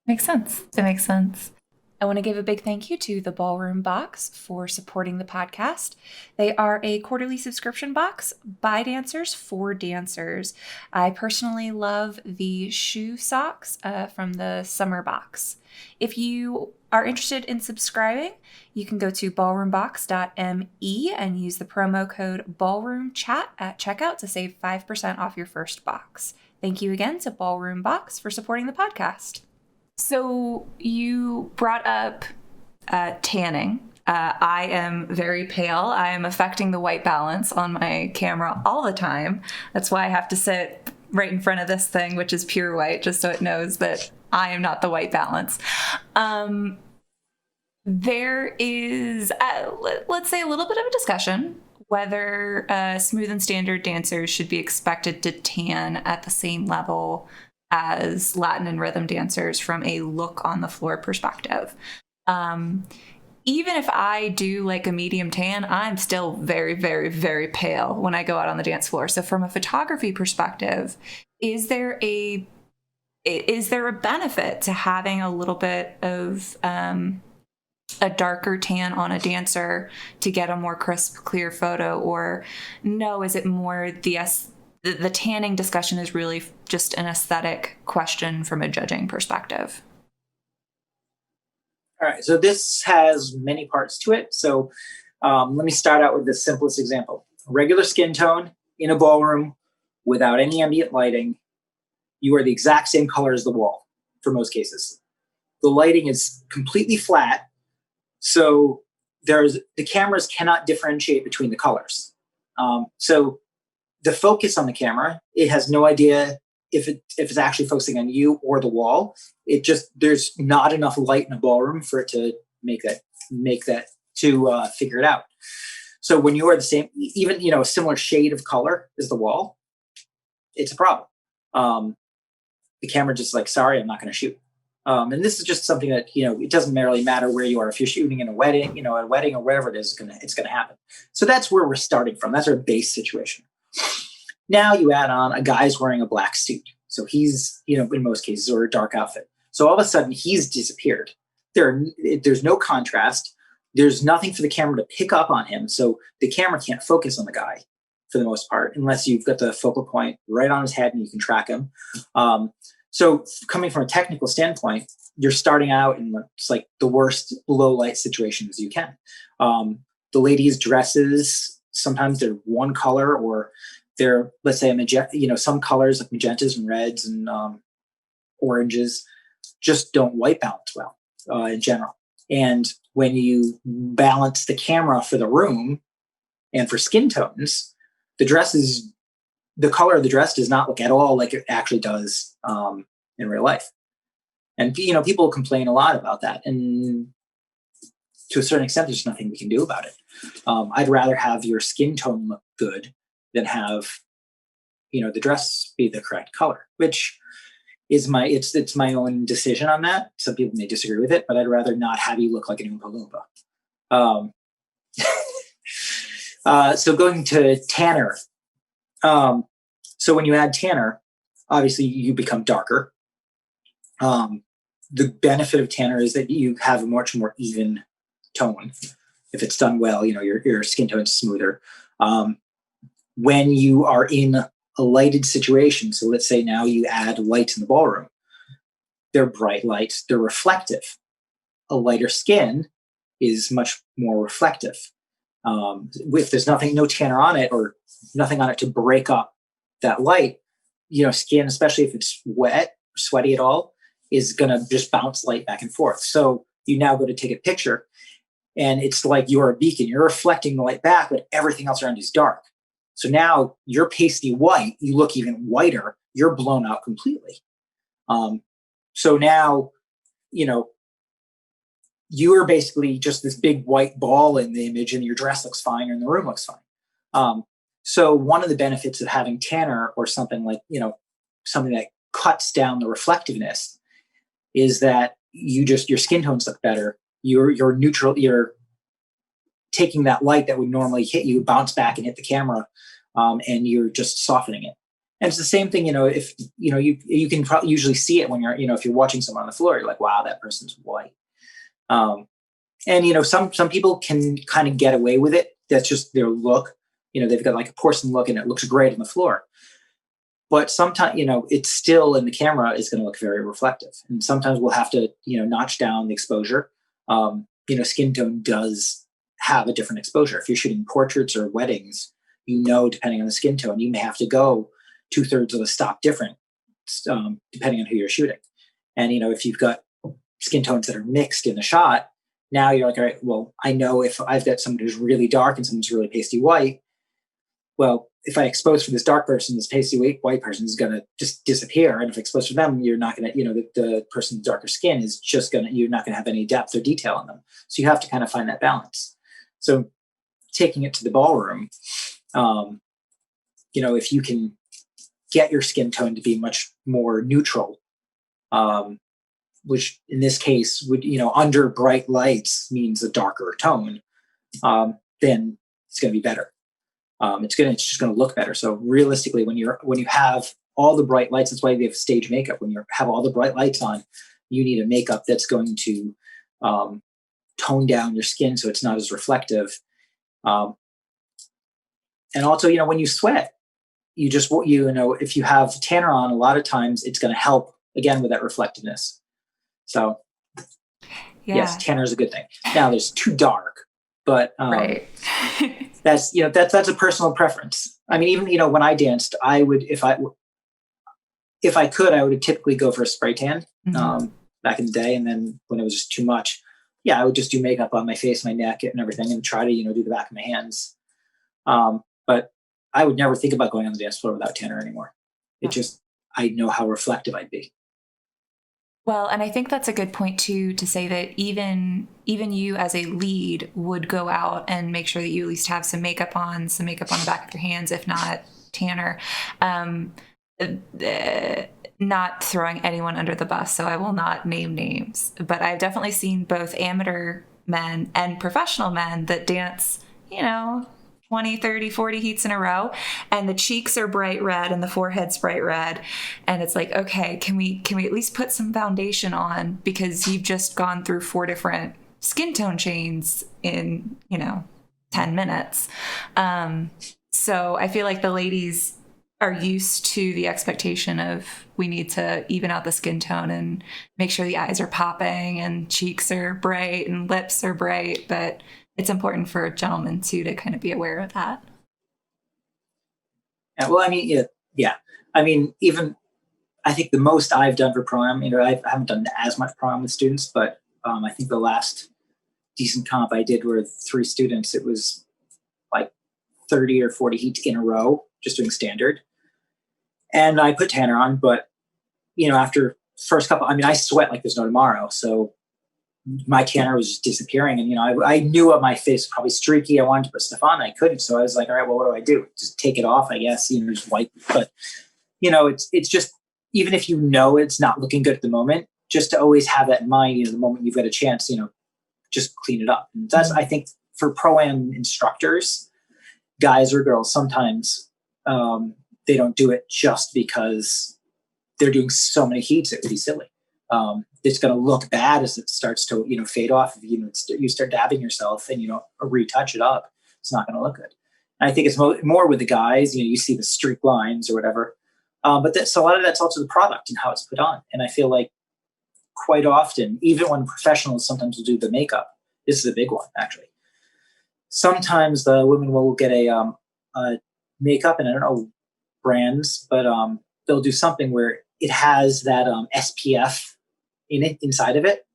Makes sense. It makes sense. I want to give a big thank you to the Ballroom Box for supporting the podcast. They are a quarterly subscription box by dancers for dancers. I personally love the shoe socks from the summer box. If you are interested in subscribing, you can go to ballroombox.me and use the promo code BallroomChat at checkout to save 5% off your first box. Thank you again to Ballroom Box for supporting the podcast. So you brought up tanning. I am very pale. I am affecting the white balance on my camera all the time. That's why I have to sit right in front of this thing, which is pure white, just so it knows that I am not the white balance. There is, let's say, a little bit of a discussion whether smooth and standard dancers should be expected to tan at the same level as Latin and rhythm dancers from a look on the floor perspective. Even if I do like a medium tan, I'm still very, very, very pale when I go out on the dance floor. So from a photography perspective, is there a benefit to having a little bit of a darker tan on a dancer to get a more crisp, clear photo? Or no, is it more the tanning discussion is really just an aesthetic question from a judging perspective? All right, so this has many parts to it. So let me start out with the simplest example. Regular skin tone in a ballroom without any ambient lighting, you are the exact same color as the wall for most cases. The lighting is completely flat, so the cameras cannot differentiate between the colors. So the focus on the camera, it has no idea if it's actually focusing on you or the wall. There's not enough light in a ballroom for it to make that to figure it out. So when you are the same, even a similar shade of color as the wall, it's a problem. The camera just like, sorry, I'm not going to shoot. And this is just something that it doesn't really matter where you are. If you're shooting in a wedding, or wherever it is, it's gonna happen. So that's where we're starting from. That's our base situation. Now you add on a guy's wearing a black suit. So he's, in most cases, or a dark outfit. So all of a sudden he's disappeared. There's no contrast. There's nothing for the camera to pick up on him. So the camera can't focus on the guy for the most part, unless you've got the focal point right on his head and you can track him. So coming from a technical standpoint, you're starting out in it's like the worst low light situation as you can. The ladies' dresses, sometimes they're one color, or they're, let's say, a magenta, some colors like magentas and reds and oranges just don't white balance well in general. And when you balance the camera for the room and for skin tones, the color of the dress does not look at all like it actually does in real life. And people complain a lot about that, and to a certain extent, there's nothing we can do about it. I'd rather have your skin tone look good than have the dress be the correct color, which is it's my own decision on that. Some people may disagree with it, but I'd rather not have you look like an Oompa Loompa. So going to tanner. So when you add tanner, obviously you become darker. The benefit of tanner is that you have a much more even tone. If it's done well, your skin tone is smoother. When you are in a lighted situation, so let's say now you add lights in the ballroom, they're bright lights, they're reflective. A lighter skin is much more reflective. If there's no tanner on it or nothing on it to break up that light, skin, especially if it's wet, or sweaty at all, is going to just bounce light back and forth. So you now go to take a picture, and it's like you're a beacon. You're reflecting the light back, but everything else around you is dark. So now you're pasty white. You look even whiter. You're blown out completely. So now, you are basically just this big white ball in the image, and your dress looks fine and the room looks fine. So one of the benefits of having tanner or something like, something that cuts down the reflectiveness is that your skin tones look better. You're neutral. You're taking that light that would normally hit you, bounce back and hit the camera, and you're just softening it. And it's the same thing, if, you can probably usually see it when you're, if you're watching someone on the floor, you're like, wow, that person's white. And, some people can kind of get away with it. That's just their look. They've got like a porcelain look and it looks great on the floor. But sometimes, it's still in the camera is going to look very reflective. And sometimes we'll have to, notch down the exposure. Skin tone does have a different exposure. If you're shooting portraits or weddings, depending on the skin tone, you may have to go 2/3 of a stop different, depending on who you're shooting. And, if you've got skin tones that are mixed in the shot, now you're like, all right, well, I know if I've got someone who's really dark and someone's really pasty white, well, if I expose for this dark person, this pasty white person is going to just disappear. And if I expose for them, you're not going to, the person with darker skin is just you're not going to have any depth or detail on them. So you have to kind of find that balance. So taking it to the ballroom, if you can get your skin tone to be much more neutral, which in this case would, under bright lights means a darker tone, then it's going to be better. It's just going to look better. So realistically, when you have all the bright lights, that's why we have stage makeup. When you have all the bright lights on, you need a makeup that's going to tone down your skin so it's not as reflective. And also, when you sweat, if you have tanner on, a lot of times it's going to help again with that reflectiveness. So yes, tanner is a good thing. Now there's too dark, but right. that's a personal preference. I mean, even when I danced, I would if I could, I would typically go for a spray tan back in the day, and then when it was just too much, I would just do makeup on my face, my neck, and everything, and try to do the back of my hands. But I would never think about going on the dance floor without tanner anymore. I know how reflective I'd be. Well, and I think that's a good point too, to say that even you as a lead would go out and make sure that you at least have some makeup on the back of your hands, if not tanner. Not throwing anyone under the bus, so I will not name names, but I've definitely seen both amateur men and professional men that dance, 20, 30, 40 heats in a row, and the cheeks are bright red and the forehead's bright red. And it's like, okay, can we at least put some foundation on, because you've just gone through 4 different skin tone chains in, 10 minutes. So I feel like the ladies are used to the expectation of, we need to even out the skin tone and make sure the eyes are popping and cheeks are bright and lips are bright, but it's important for gentlemen too to kind of be aware of that. Yeah, well, I mean, yeah. I mean, even I think the most I've done for pro-am, I haven't done as much pro-am with students, but I think the last decent comp I did were 3 students. It was like 30 or 40 heats in a row, just doing standard. And I put tanner on, but, after first couple, I sweat like there's no tomorrow. So my tanner was just disappearing. And, I knew my face was probably streaky. I wanted to put stuff on. I couldn't. So I was like, all right, well, what do? Just take it off, I guess, just wipe. But, it's just, even if it's not looking good at the moment, just to always have that in mind, the moment you've got a chance, just clean it up. And that's, I think, for pro-am instructors, guys or girls, sometimes they don't do it just because they're doing so many heats. It would be silly. It's going to look bad as it starts to, fade off. If you start dabbing yourself and you don't retouch it up, it's not going to look good. And I think it's more with the guys. You see the streak lines or whatever. But so a lot of that's also the product and how it's put on. And I feel like quite often, even when professionals sometimes will do the makeup, this is a big one actually. Sometimes the women will get a makeup, and I don't know brands, but they'll do something where it has that SPF inside of it.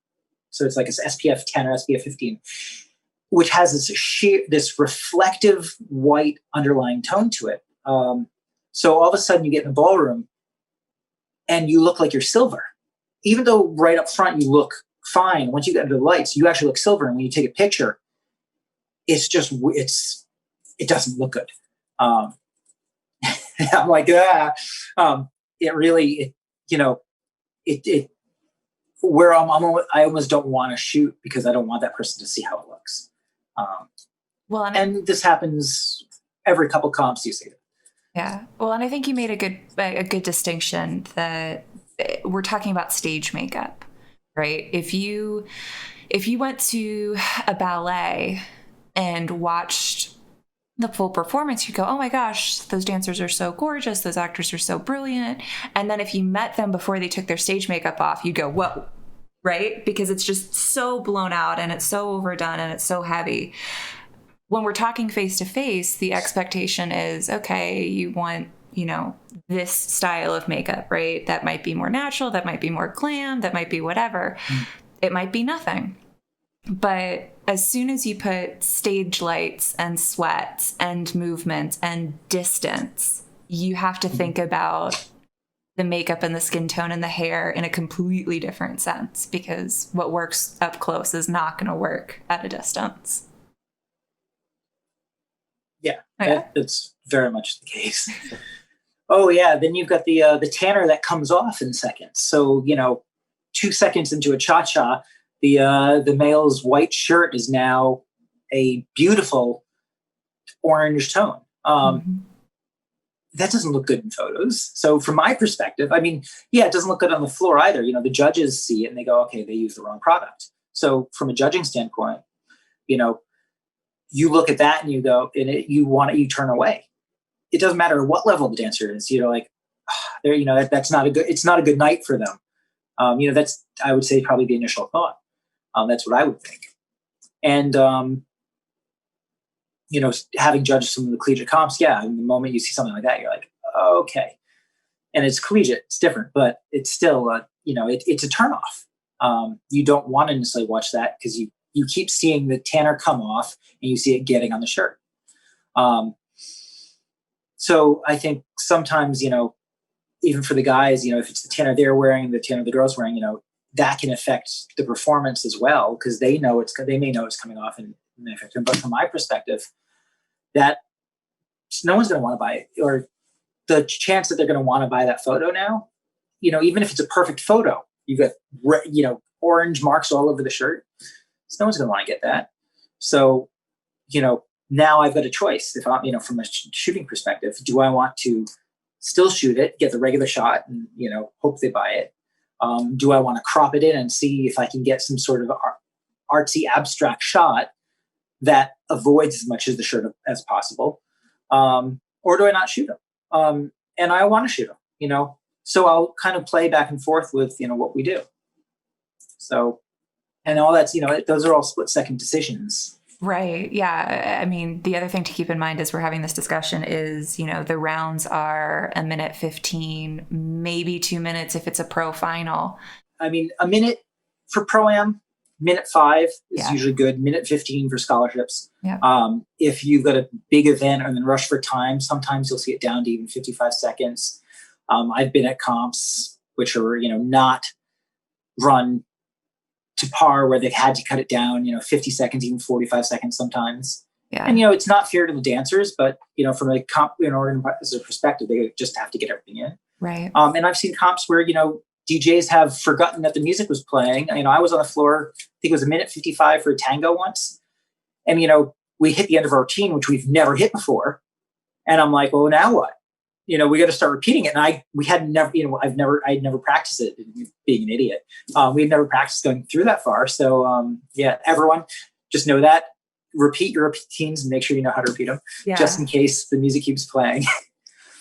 So it's like it's SPF 10 or SPF 15, which has this reflective white underlying tone to it. So all of a sudden you get in the ballroom and you look like you're silver, even though right up front you look fine. Once you get under the lights, you actually look silver. And when you take a picture, it doesn't look good. I'm like, it really, where I almost don't want to shoot because I don't want that person to see how it looks. Well, and this happens every couple comps you see it. Yeah. Well, and I think you made a good distinction that we're talking about stage makeup, right? If you went to a ballet and watched the full performance, you go, oh my gosh, those dancers are so gorgeous. Those actors are so brilliant. And then if you met them before they took their stage makeup off, you go, whoa, right? Because it's just so blown out and it's so overdone and it's so heavy. When we're talking face to face, the expectation is, okay, you want, this style of makeup, right? That might be more natural. That might be more glam. That might be whatever. It might be nothing. But as soon as you put stage lights and sweat and movement and distance, you have to think about the makeup and the skin tone and the hair in a completely different sense, because what works up close is not going to work at a distance. Yeah, that's very much the case. Oh yeah, then you've got the tanner that comes off in seconds. So 2 seconds into a cha-cha, the male's white shirt is now a beautiful orange tone. That doesn't look good in photos. So from my perspective, it doesn't look good on the floor either. The judges see it and they go, okay, they used the wrong product. So from a judging standpoint, you look at that and you go, and you turn away. It doesn't matter what level the dancer is. That's not it's not a good night for them. That's, I would say, probably the initial thought. That's what I would think. And having judged some of the collegiate comps, the moment you see something like that, you're like, oh, okay. And it's collegiate, it's different, but it's still, it's a turnoff. You don't want to necessarily watch that because you keep seeing the tanner come off and you see it getting on the shirt. So I think sometimes, even for the guys, if it's the tanner they're wearing, the tanner the girl's wearing, that can affect the performance as well, because they may know it's coming off and affect them. But from my perspective, that no one's going to want to buy it, or the chance that they're going to want to buy that photo now, even if it's a perfect photo, you got orange marks all over the shirt. So no one's going to want to get that. So, now I've got a choice. If I'm, from a shooting perspective, do I want to still shoot it, get the regular shot, and hope they buy it? Do I want to crop it in and see if I can get some sort of artsy abstract shot that avoids as much of the shirt as possible? Or do I not shoot them? And I want to shoot them, so I'll kind of play back and forth with, what we do. So, and all that's, those are all split second decisions. Right. Yeah. The other thing to keep in mind as we're having this discussion is, the rounds are 1:15, maybe 2 minutes if it's a pro final. A minute for Pro-Am, 1:05 is usually good. 1:15 for scholarships. Yeah. If you've got a big event and then rush for time, sometimes you'll see it down to even 55 seconds. I've been at comps which are, not run to par, where they've had to cut it down, 50 seconds, even 45 seconds sometimes. Yeah. And, it's not fair to the dancers, but, from a comp organizer perspective, they just have to get everything in. Right. And I've seen comps where, DJs have forgotten that the music was playing. I was on the floor, I think it was 1:55 for a tango once. And, we hit the end of our routine, which we've never hit before. And I'm like, well, now what? We got to start repeating it. And I'd never practiced it, being an idiot. We had never practiced going through that far. So, everyone just know that. Repeat your routines and make sure you know how to repeat them, just in case the music keeps playing.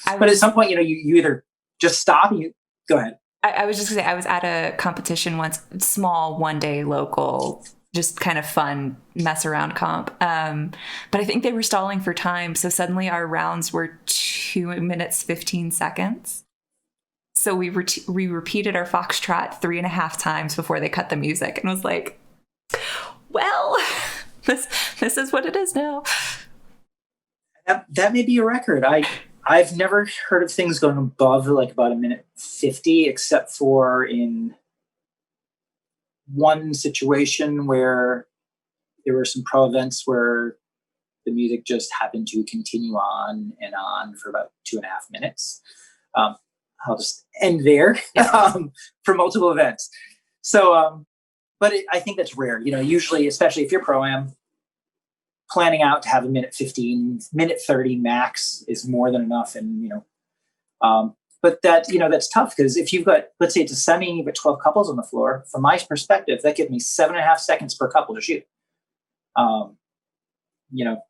But at some point, you either just stop and you go ahead. I was just going to say, I was at a competition once, small, one day local, just kind of fun mess around comp. But I think they were stalling for time. So suddenly our rounds were 2 minutes, 15 seconds. So we repeated our foxtrot 3.5 times before they cut the music, and was like, well, this is what it is now. That may be a record. I've never heard of things going above like about 1:50, except for in one situation where there were some pro events where the music just happened to continue on and on for about 2.5 minutes. Um, I'll just end there for multiple events. So, but I think that's rare. Usually, especially if you're pro-am, planning out to have a minute 15, minute 30 max is more than enough. And, but that's tough because if you've got, let's say it's a semi and you've got 12 couples on the floor, from my perspective, that gives me 7.5 seconds per couple to shoot.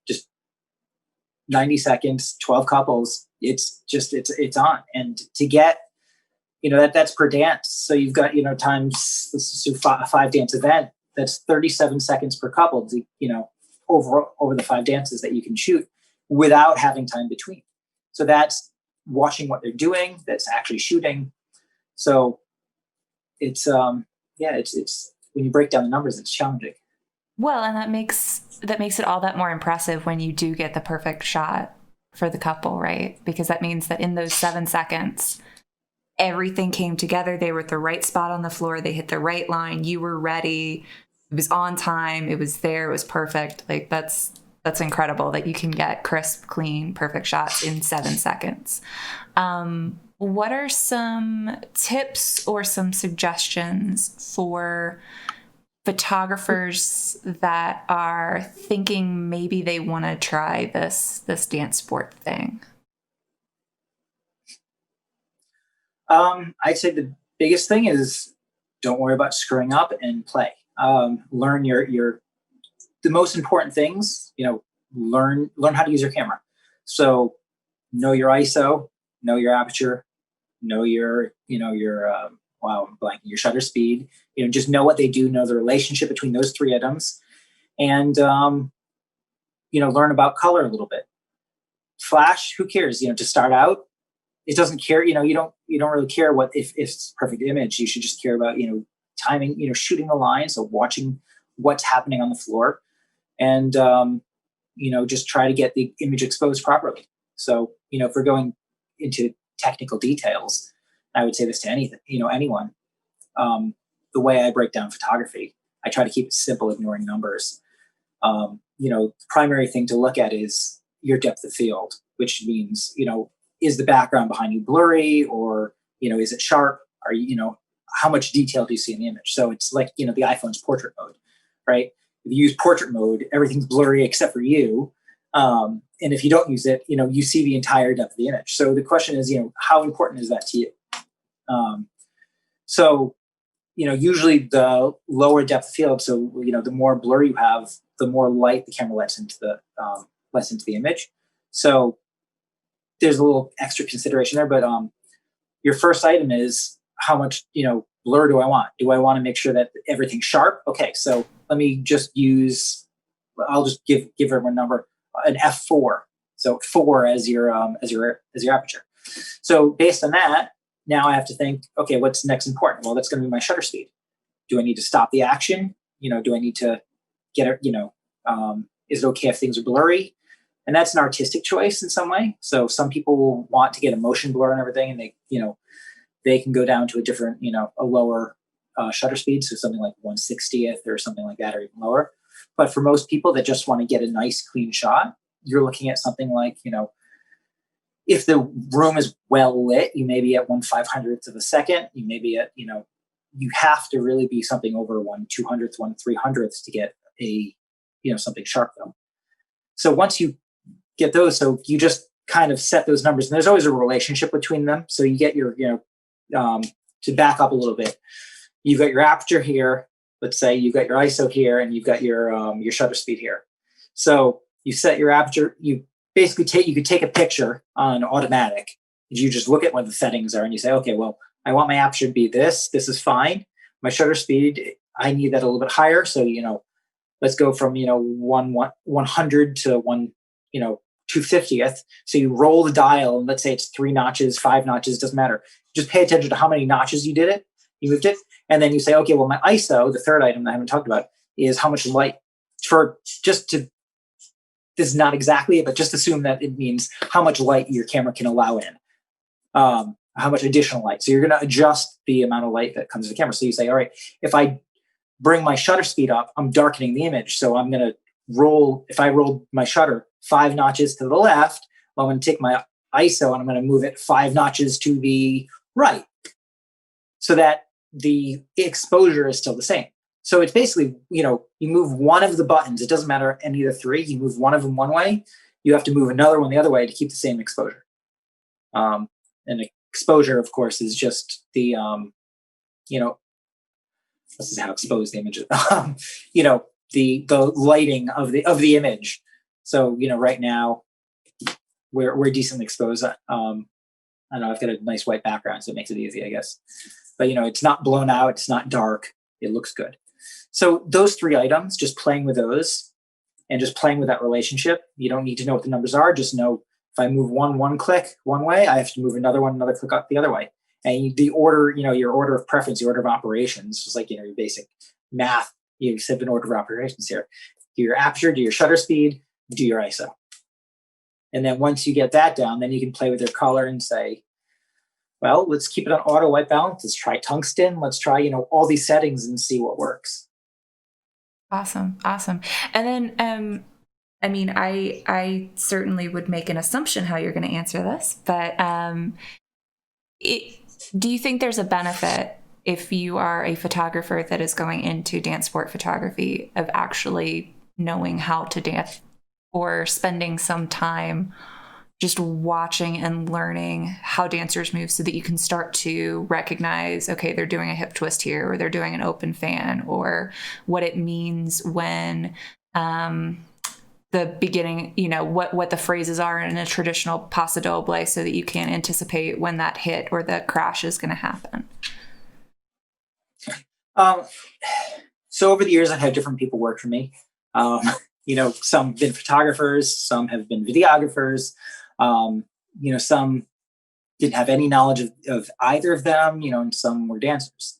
Just 90 seconds, 12 couples, it's on. And to get, that's per dance. So you've got, times, let's just do a 5 dance event, that's 37 seconds per couple, over the 5 dances that you can shoot without having time between. So that's watching what they're doing, that's actually shooting. So it's it's when you break down the numbers, it's challenging. Well, and that makes it all that more impressive when you do get the perfect shot for the couple, right? Because that means that in those 7 seconds, everything came together. They were at the right spot on the floor. They hit the right line. You were ready. It was on time. It was there. It was perfect. Like that's incredible that you can get crisp, clean, perfect shots in 7 seconds. What are some tips or some suggestions for photographers that are thinking maybe they want to try this dance sport thing? I'd say the biggest thing is don't worry about screwing up and play. Learn the most important things. Learn how to use your camera. So know your ISO, know your aperture, know your I'm blanking, your shutter speed. Just know what they do, know the relationship between those 3 items, and learn about color a little bit. Flash, who cares? To start out, it doesn't care. You don't really care what if it's perfect image. You should just care about timing. Shooting the line, so watching what's happening on the floor, and just try to get the image exposed properly. So if we're going into technical details, I would say this to anyone. The way I break down photography, I try to keep it simple, ignoring numbers. The primary thing to look at is your depth of field, which means, is the background behind you blurry, or, is it sharp? Are you, how much detail do you see in the image? So it's like, the iPhone's portrait mode, right? If you use portrait mode, everything's blurry except for you. And if you don't use it, you see the entire depth of the image. So the question is, how important is that to you? Usually the lower depth of field. So, the more blur you have, the more light the camera lets into the image. So there's a little extra consideration there, but, your first item is how much, blur do I want? Do I want to make sure that everything's sharp? Okay. So let me just I'll just give everyone a number, an f4. So 4 as your aperture. So based on that, now I have to think, okay, what's next important? Well, that's going to be my shutter speed. Do I need to stop the action? Do I need to get it? Is it okay if things are blurry? And that's an artistic choice in some way. So some people want to get a motion blur and everything, and they can go down to a different, a lower shutter speed. So something like 1/60th or something like that, or even lower. But for most people that just want to get a nice clean shot, you're looking at something like, if the room is well lit, you may be at 1/500th of a second. You may be at, you have to really be something over 1/200th, 1/300th to get something sharp though. So once you get those, so you just kind of set those numbers, and there's always a relationship between them. So you get your, to back up a little bit, you've got your aperture here. Let's say you've got your ISO here, and you've got your shutter speed here. So you set your aperture. You basically you could take a picture on automatic. You just look at what the settings are, and you say, okay, well, I want my aperture to be this. This is fine. My shutter speed, I need that a little bit higher. So let's go from 100 to 2/50th. So you roll the dial, and let's say it's 3 notches, 5 notches, doesn't matter. Just pay attention to how many notches you moved it. And then you say, okay, well, my ISO, the third item that I haven't talked about, is how much light this is not exactly it, but just assume that it means how much light your camera can allow in, how much additional light. So you're going to adjust the amount of light that comes to the camera. So you say, all right, if I bring my shutter speed up, I'm darkening the image. So I'm going to roll, if I roll my shutter 5 notches to the left, I'm going to take my ISO and I'm going to move it 5 notches to the right so that the exposure is still the same. So it's basically, you move one of the buttons. It doesn't matter any of the 3. You move one of them one way, you have to move another one the other way to keep the same exposure. And exposure, of course, is just the, this is how exposed the image is. The lighting of the image. So, right now we're decently exposed. I don't know, I've got a nice white background, so it makes it easy, I guess. But, it's not blown out. It's not dark. It looks good. So those 3 items, just playing with those and just playing with that relationship. You don't need to know what the numbers are. Just know if I move one click one way, I have to move another click up the other way. And the order, your order of preference, the order of operations, just like, your basic math, you set an order of operations here. Do your aperture, do your shutter speed, do your ISO. And then once you get that down, then you can play with your color and say, well, let's keep it on auto white balance. Let's try tungsten. Let's try, all these settings and see what works. Awesome. And then, I certainly would make an assumption how you're going to answer this, but do you think there's a benefit if you are a photographer that is going into dance sport photography of actually knowing how to dance or spending some time just watching and learning how dancers move so that you can start to recognize, okay, they're doing a hip twist here, or they're doing an open fan, or what it means when the beginning, what the phrases are in a traditional paso doble so that you can anticipate when that hit or the crash is going to happen? So over the years, I've had different people work for me. Some have been photographers, some have been videographers. Some didn't have any knowledge of either of them, and some were dancers.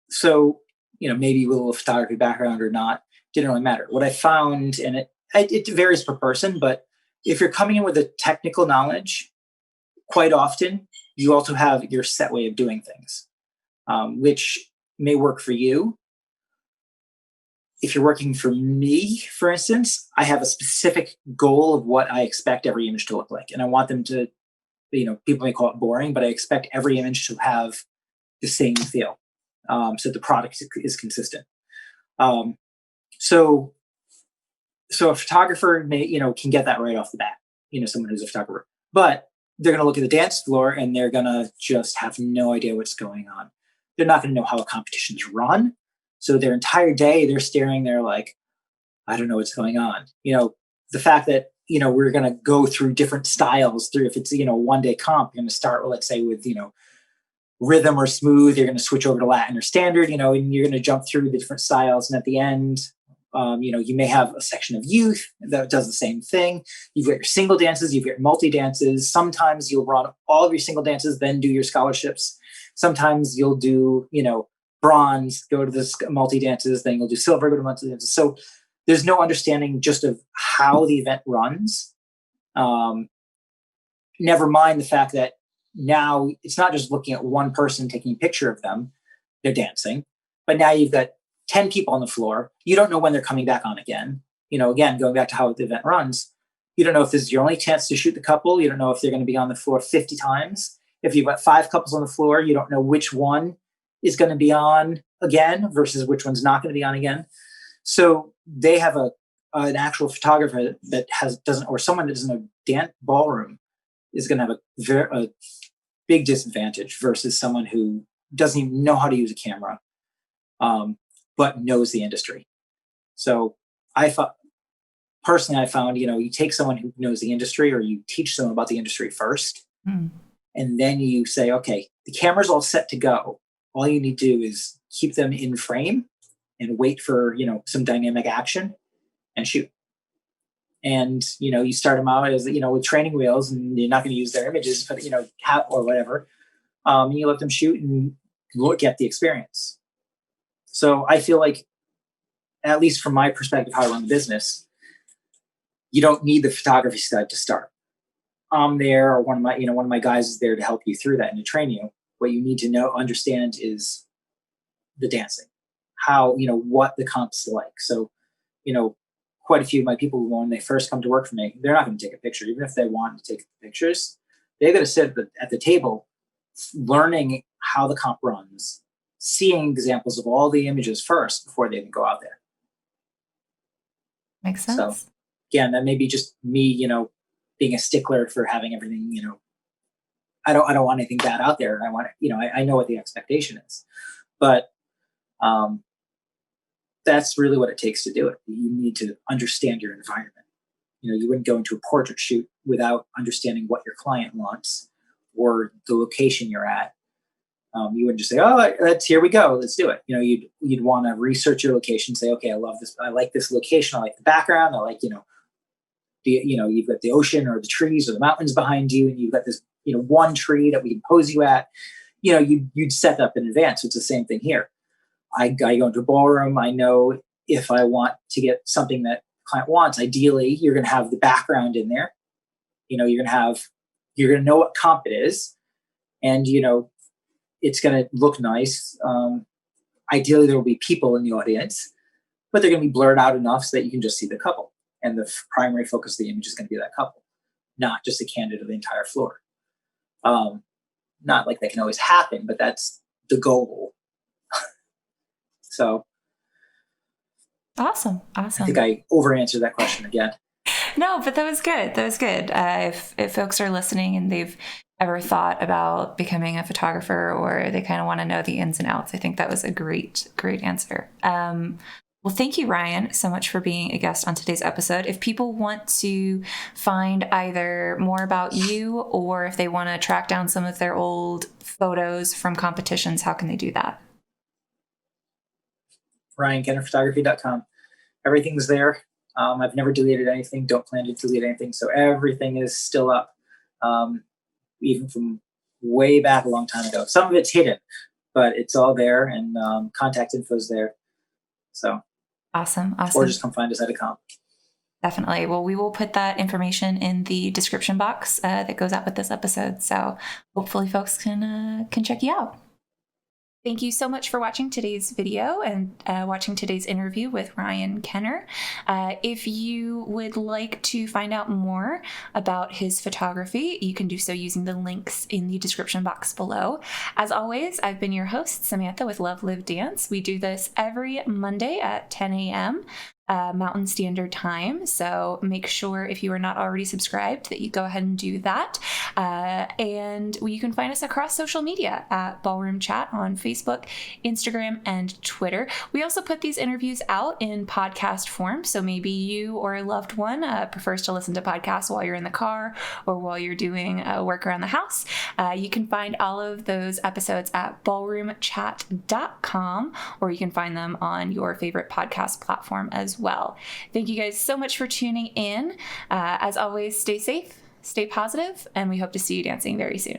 So, maybe with a little photography background or not, didn't really matter. What I found, and it varies per person, but if you're coming in with a technical knowledge, quite often you also have your set way of doing things, which may work for you. If you're working for me, for instance, I have a specific goal of what I expect every image to look like. And I want them to, people may call it boring, but I expect every image to have the same feel. So the product is consistent. So a photographer may, can get that right off the bat, someone who's a photographer. But they're going to look at the dance floor and they're going to just have no idea what's going on. They're not going to know how a competition's run. So their entire day, they're staring there like, I don't know what's going on. The fact that, we're going to go through different styles through, if it's, one-day comp, you're going to start, let's say, with, rhythm or smooth, you're going to switch over to Latin or standard, and you're going to jump through the different styles. And at the end, you may have a section of youth that does the same thing. You've got your single dances, you've got your multi dances. Sometimes you'll run all of your single dances, then do your scholarships. Sometimes you'll do, bronze, go to the multi dances, then you'll do silver, go to multi dances. So there's no understanding just of how the event runs. Never mind the fact that now it's not just looking at one person taking a picture of them, they're dancing, but now you've got 10 people on the floor. You don't know when they're coming back on again. Again, going back to how the event runs, you don't know if this is your only chance to shoot the couple. You don't know if they're going to be on the floor 50 times. If you've got 5 couples on the floor, you don't know which one is going to be on again versus which one's not going to be on again. So they have an actual photographer that doesn't, or someone that doesn't know dance ballroom is going to have a big disadvantage versus someone who doesn't even know how to use a camera, but knows the industry. So I found, you take someone who knows the industry, or you teach someone about the industry first, and then you say, okay, the camera's all set to go. All you need to do is keep them in frame and wait for, some dynamic action and shoot. And, you start them out as, with training wheels, and you're not going to use their images, but, or whatever. And you let them shoot and look at the experience. So I feel like, at least from my perspective, how I run the business, you don't need the photography side to start. I'm there, or one of my guys is there to help you through that and to train you. What you need to understand is the dancing. how, what the comp's like. So, quite a few of my people, when they first come to work for me, they're not going to take a picture. Even if they want to take pictures, they're going to sit at the table learning how the comp runs, seeing examples of all the images first before they even go out there. Makes sense. So again, that may be just me, being a stickler for having everything, I don't want anything bad out there. I want, I know what the expectation is, but that's really what it takes to do it. You need to understand your environment. You wouldn't go into a portrait shoot without understanding what your client wants or the location you're at. You wouldn't just say, "Oh, here we go, let's do it." You'd want to research your location. Say, "Okay, I love this. I like this location. I like the background. I like, you've got the ocean or the trees or the mountains behind you, and you've got this, one tree that we can pose you at." You'd set up in advance. It's the same thing here. I go into a ballroom. I know if I want to get something that the client wants, ideally, you're going to have the background in there. You're going to know what comp it is, and it's going to look nice. Ideally, there will be people in the audience, but they're going to be blurred out enough so that you can just see the couple. And the primary focus of the image is going to be that couple, not just a candid of the entire floor. Not like that can always happen, but that's the goal. So. Awesome. I think I over-answered that question again. No, but that was good. If folks are listening and they've ever thought about becoming a photographer or they kind of want to know the ins and outs, I think that was a great answer. Well, thank you, Ryan, so much for being a guest on today's episode. If people want to find either more about you or if they want to track down some of their old photos from competitions, how can they do that? RyanKennerPhotography.com. Everything's there. I've never deleted anything, don't plan to delete anything. So everything is still up, even from way back a long time ago. Some of it's hidden, but it's all there, and contact info's there. So awesome. Or just come find us at a comp. Definitely. Well, we will put that information in the description box that goes out with this episode. So hopefully folks can check you out. Thank you so much for watching today's video and watching today's interview with Ryan Kenner. If you would like to find out more about his photography, you can do so using the links in the description box below. As always, I've been your host, Samantha with Love.Live.Dance. We do this every Monday at 10 a.m. Mountain Standard Time. So make sure if you are not already subscribed that you go ahead and do that. And you can find us across social media at Ballroom Chat on Facebook, Instagram, and Twitter. We also put these interviews out in podcast form. So maybe you or a loved one prefers to listen to podcasts while you're in the car or while you're doing work around the house. You can find all of those episodes at ballroomchat.com, or you can find them on your favorite podcast platform as well. Thank you guys so much for tuning in. As always, stay safe, stay positive, and we hope to see you dancing very soon.